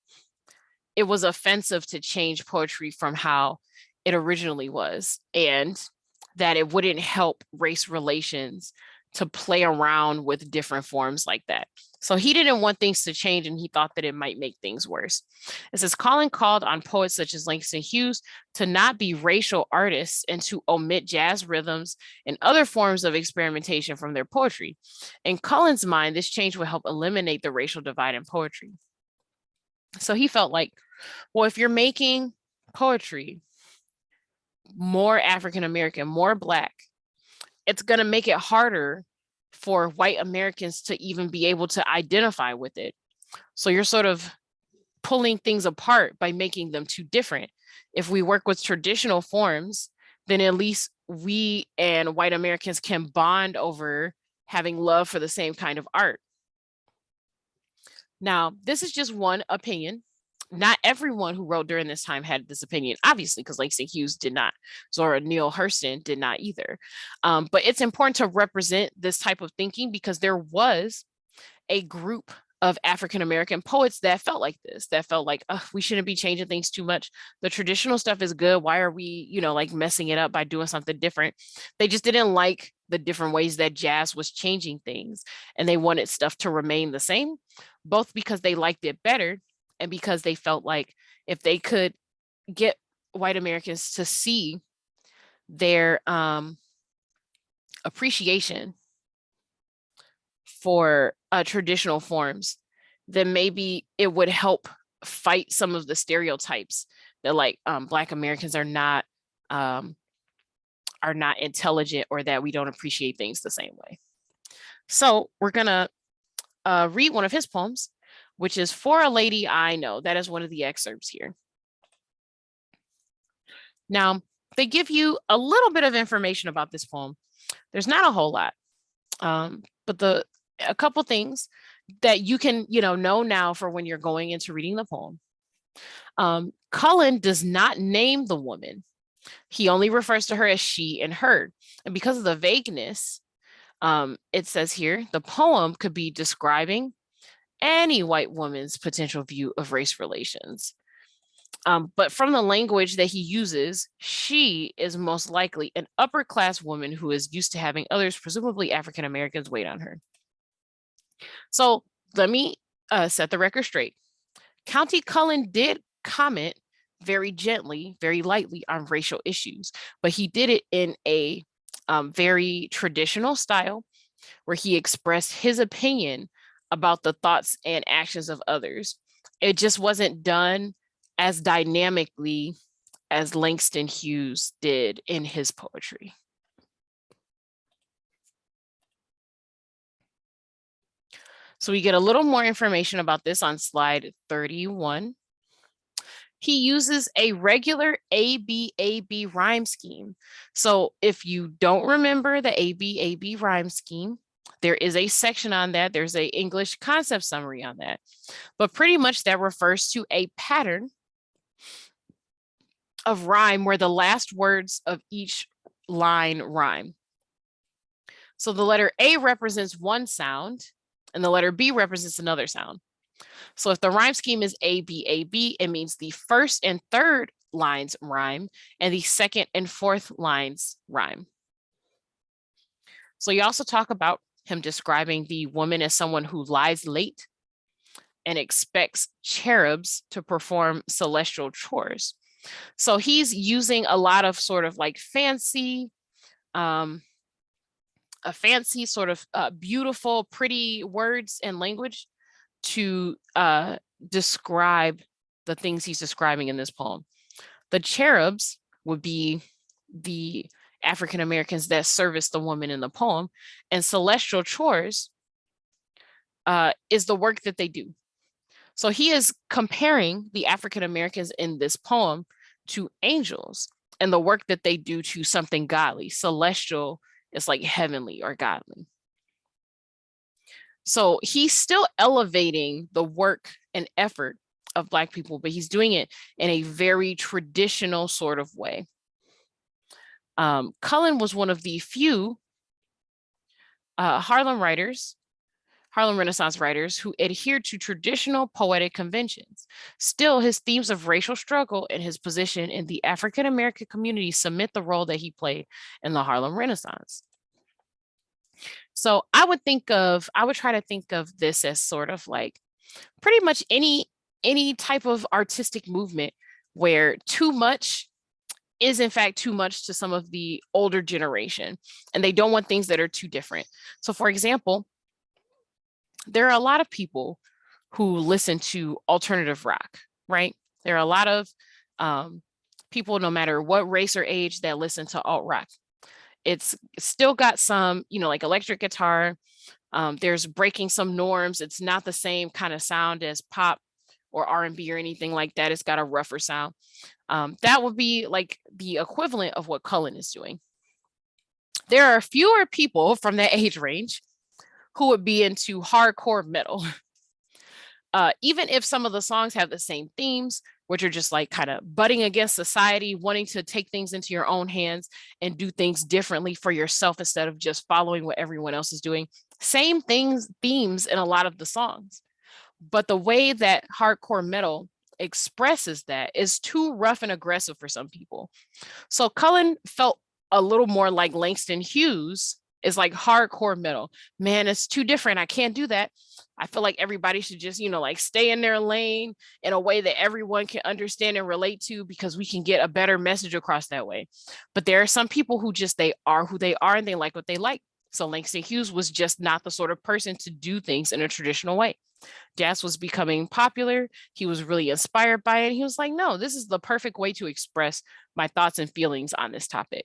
it was offensive to change poetry from how it originally was, and that it wouldn't help race relations to play around with different forms like that. So he didn't want things to change, and he thought that it might make things worse. It says, Colin called on poets such as Langston Hughes to not be racial artists and to omit jazz rhythms and other forms of experimentation from their poetry. In Colin's mind, this change would help eliminate the racial divide in poetry. So he felt like, well, if you're making poetry more African American, more Black, it's going to make it harder for white Americans to even be able to identify with it. So you're sort of pulling things apart by making them too different. If we work with traditional forms, then at least we and white Americans can bond over having love for the same kind of art. Now, this is just one opinion. Not everyone who wrote during this time had this opinion, obviously, because Langston Hughes did not. Zora Neale Hurston did not either. But it's important to represent this type of thinking because there was a group of African American poets that felt like this, that felt like, we shouldn't be changing things too much. The traditional stuff is good. Why are we, like messing it up by doing something different? They just didn't like the different ways that jazz was changing things, and they wanted stuff to remain the same, both because they liked it better and because they felt like if they could get white Americans to see their appreciation for traditional forms, then maybe it would help fight some of the stereotypes that like Black Americans are not intelligent or that we don't appreciate things the same way. So we're gonna read one of his poems, which is For a Lady I Know. That is one of the excerpts here. Now, they give you a little bit of information about this poem. There's not a whole lot, but a couple things that you can, know now for when you're going into reading the poem. Cullen does not name the woman. He only refers to her as she and her. And because of the vagueness, it says here, the poem could be describing any white woman's potential view of race relations. But from the language that he uses, she is most likely an upper class woman who is used to having others, presumably African Americans, wait on her. So let me set the record straight. County Cullen did comment very gently, very lightly on racial issues, but he did it in a very traditional style where he expressed his opinion about the thoughts and actions of others. It just wasn't done as dynamically as Langston Hughes did in his poetry. So we get a little more information about this on slide 31. He uses a regular ABAB rhyme scheme. So if you don't remember the ABAB rhyme scheme, there is a section on that. There's an English concept summary on that. But pretty much that refers to a pattern of rhyme where the last words of each line rhyme. So the letter A represents one sound and the letter B represents another sound. So if the rhyme scheme is A, B, A, B, it means the first and third lines rhyme and the second and fourth lines rhyme. So you also talk about him describing the woman as someone who lies late and expects cherubs to perform celestial chores. So he's using a lot of sort of like fancy, a fancy sort of beautiful, pretty words and language to describe the things he's describing in this poem. The cherubs would be the African Americans that service the woman in the poem, and celestial chores is the work that they do. So he is comparing the African Americans in this poem to angels and the work that they do to something godly. Celestial is like heavenly or godly. So he's still elevating the work and effort of Black people, but he's doing it in a very traditional sort of way. Cullen was one of the few Harlem Renaissance writers who adhered to traditional poetic conventions. Still, his themes of racial struggle and his position in the African American community cement the role that he played in the Harlem Renaissance. So I would try to think of this as sort of like pretty much any type of artistic movement where too much is in fact too much to some of the older generation, and they don't want things that are too different. So for example, there are a lot of people who listen to alternative rock, right? There are a lot of people, no matter what race or age, that listen to alt rock. It's still got some, like electric guitar. There's breaking some norms. It's not the same kind of sound as pop or R&B or anything like that. It's got a rougher sound. That would be like the equivalent of what Cullen is doing. There are fewer people from that age range who would be into hardcore metal. Even if some of the songs have the same themes, which are just like kind of butting against society, wanting to take things into your own hands and do things differently for yourself instead of just following what everyone else is doing. Same themes in a lot of the songs. But the way that hardcore metal expresses that is too rough and aggressive for some people. So Cullen felt a little more like Langston Hughes is like hardcore metal. Man, it's too different. I can't do that. I feel like everybody should just, like stay in their lane in a way that everyone can understand and relate to, because we can get a better message across that way. But there are some people who just, they are who they are and they like what they like. So Langston Hughes was just not the sort of person to do things in a traditional way. Jazz was becoming popular. He was really inspired by it. He was like, no, this is the perfect way to express my thoughts and feelings on this topic.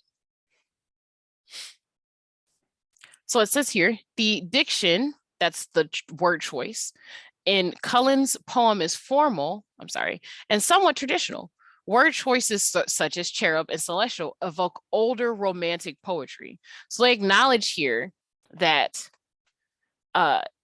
So it says here, the diction, that's the word choice, in Cullen's poem is formal, and somewhat traditional. Word choices such as cherub and celestial evoke older romantic poetry. So they acknowledge here that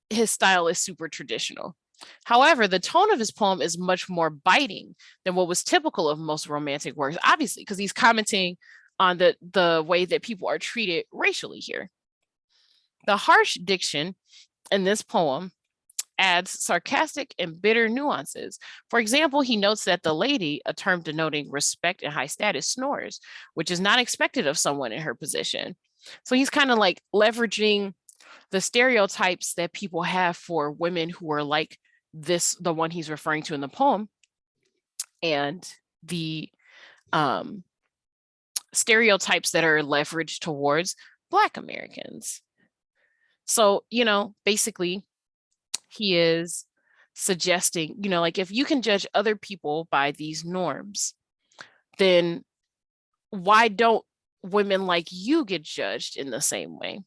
his style is super traditional. However, the tone of his poem is much more biting than what was typical of most romantic works, obviously, because he's commenting on the way that people are treated racially here. The harsh diction in this poem adds sarcastic and bitter nuances. For example, he notes that the lady, a term denoting respect and high status, snores, which is not expected of someone in her position. So he's kind of like leveraging the stereotypes that people have for women who are like this, the one he's referring to in the poem, and the stereotypes that are leveraged towards Black Americans. So, basically, he is suggesting, like if you can judge other people by these norms, then why don't women like you get judged in the same way?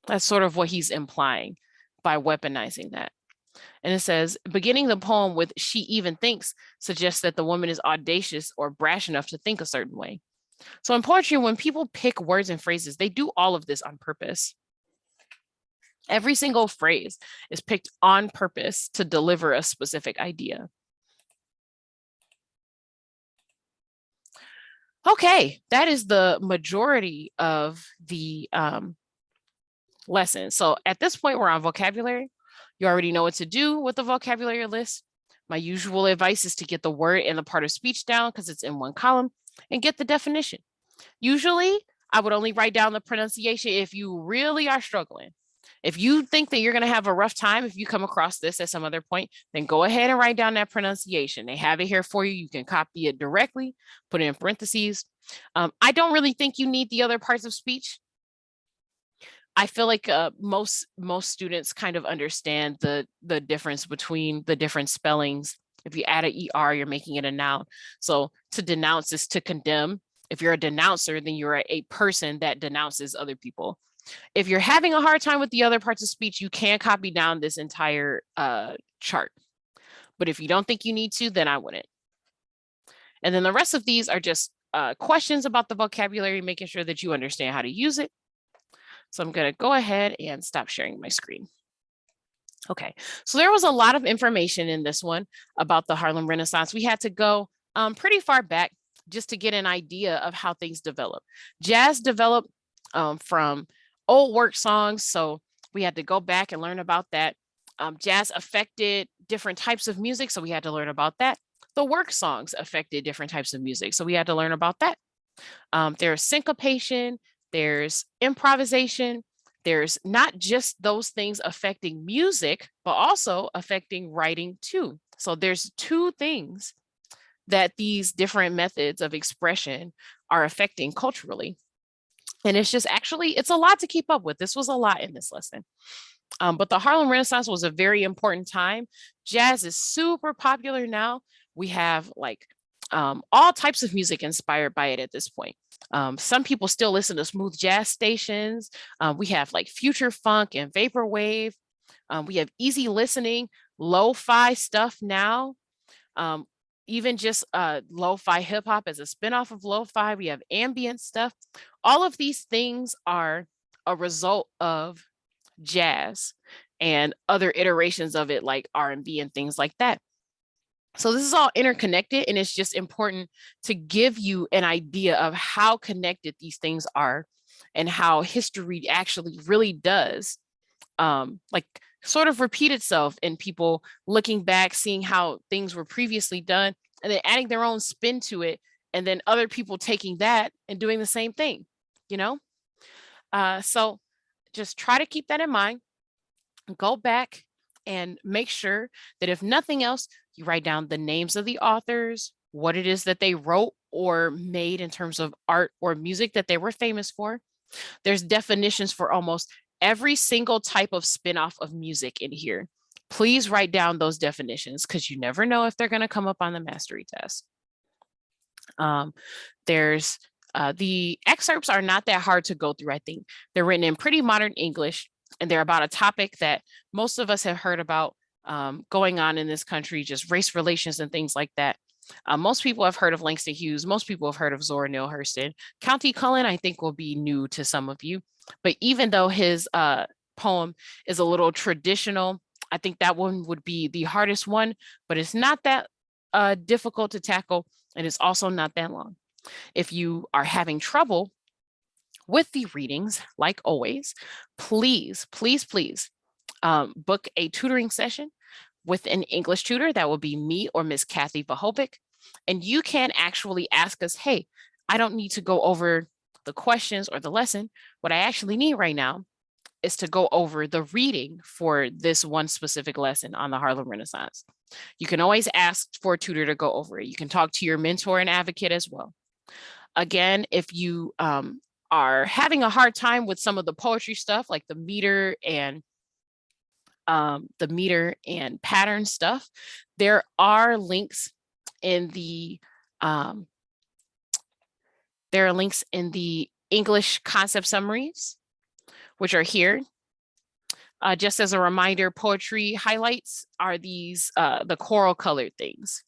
That's sort of what he's implying by weaponizing that. And it says, beginning the poem with "she even thinks" suggests that the woman is audacious or brash enough to think a certain way. So in poetry, when people pick words and phrases, they do all of this on purpose. Every single phrase is picked on purpose to deliver a specific idea. Okay, that is the majority of the lesson. So at this point, we're on vocabulary. You already know what to do with the vocabulary list. My usual advice is to get the word and the part of speech down because it's in one column, and get the definition. Usually, I would only write down the pronunciation if you really are struggling. If you think that you're going to have a rough time, if you come across this at some other point, then go ahead and write down that pronunciation. They have it here for you. You can copy it directly, put it in parentheses. I don't really think you need the other parts of speech. I feel like most students kind of understand the difference between the different spellings. If you add an ER, you're making it a noun. So to denounce is to condemn. If you're a denouncer, then you're a person that denounces other people. If you're having a hard time with the other parts of speech, you can copy down this entire chart. But if you don't think you need to, then I wouldn't. And then the rest of these are just questions about the vocabulary, making sure that you understand how to use it. So I'm going to go ahead and stop sharing my screen. Okay, so there was a lot of information in this one about the Harlem Renaissance. We had to go pretty far back just to get an idea of how things develop. Jazz developed from old work songs, so we had to go back and learn about that. Jazz affected different types of music, so we had to learn about that. The work songs affected different types of music, so we had to learn about that. There's syncopation, there's improvisation, there's not just those things affecting music, but also affecting writing too. So there's two things that these different methods of expression are affecting culturally. And it's just actually, it's a lot to keep up with. This was a lot in this lesson. But the Harlem Renaissance was a very important time. Jazz is super popular now. We have like all types of music inspired by it at this point. Some people still listen to smooth jazz stations. We have like future funk and vaporwave. We have easy listening, lo-fi stuff now. Even just lo-fi hip hop as a spinoff of lo-fi. We have ambient stuff. All of these things are a result of jazz and other iterations of it like R&B and things like that. So this is all interconnected, and it's just important to give you an idea of how connected these things are and how history actually really does like sort of repeat itself in people looking back, seeing how things were previously done, and then adding their own spin to it, and then other people taking that and doing the same thing, you know? So just try to keep that in mind. Go back and make sure that if nothing else, you write down the names of the authors, what it is that they wrote or made in terms of art or music that they were famous for. There's definitions for almost every single type of spinoff of music in here. Please write down those definitions because you never know if they're going to come up on the mastery test. There's the excerpts are not that hard to go through, I think. They're written in pretty modern English, and they're about a topic that most of us have heard about going on in this country, just race relations and things like that. Most people have heard of Langston Hughes. Most people have heard of Zora Neale Hurston. Countee Cullen, I think, will be new to some of you. But even though his poem is a little traditional, I think that one would be the hardest one, but it's not that difficult to tackle, and it's also not that long. If you are having trouble with the readings, like always, please, please, please book a tutoring session with an English tutor. That will be me or Miss Kathy Vahovic. And you can actually ask us, hey, I don't need to go over the questions or the lesson. What I actually need right now is to go over the reading for this one specific lesson on the Harlem Renaissance. You can always ask for a tutor to go over it. You can talk to your mentor and advocate as well. Again, if you are having a hard time with some of the poetry stuff, like the meter and pattern stuff, there are links in the English concept summaries, which are here. Just as a reminder, poetry highlights are these the coral colored things.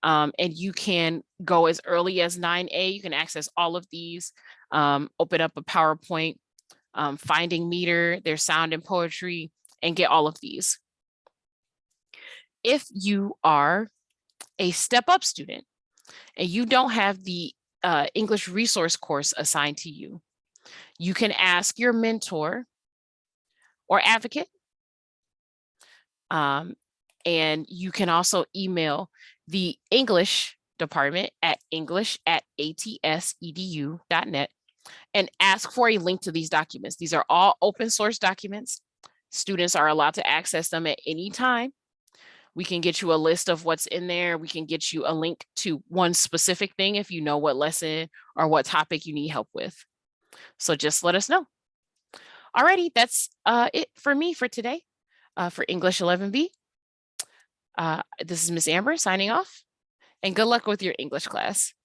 And you can go as early as 9A. You can access all of these, open up a PowerPoint, finding meter, their sound and poetry, and get all of these. If you are a Step Up student and you don't have the English resource course assigned to you, you can ask your mentor or advocate. And you can also email the English department at english@atsedu.net and ask for a link to these documents. These are all open source documents. Students are allowed to access them at any time. We can get you a list of what's in there. We can get you a link to one specific thing if you know what lesson or what topic you need help with. So just let us know. Alrighty, that's it for me for today for English 11B. This is Miss Amber signing off, and good luck with your English class.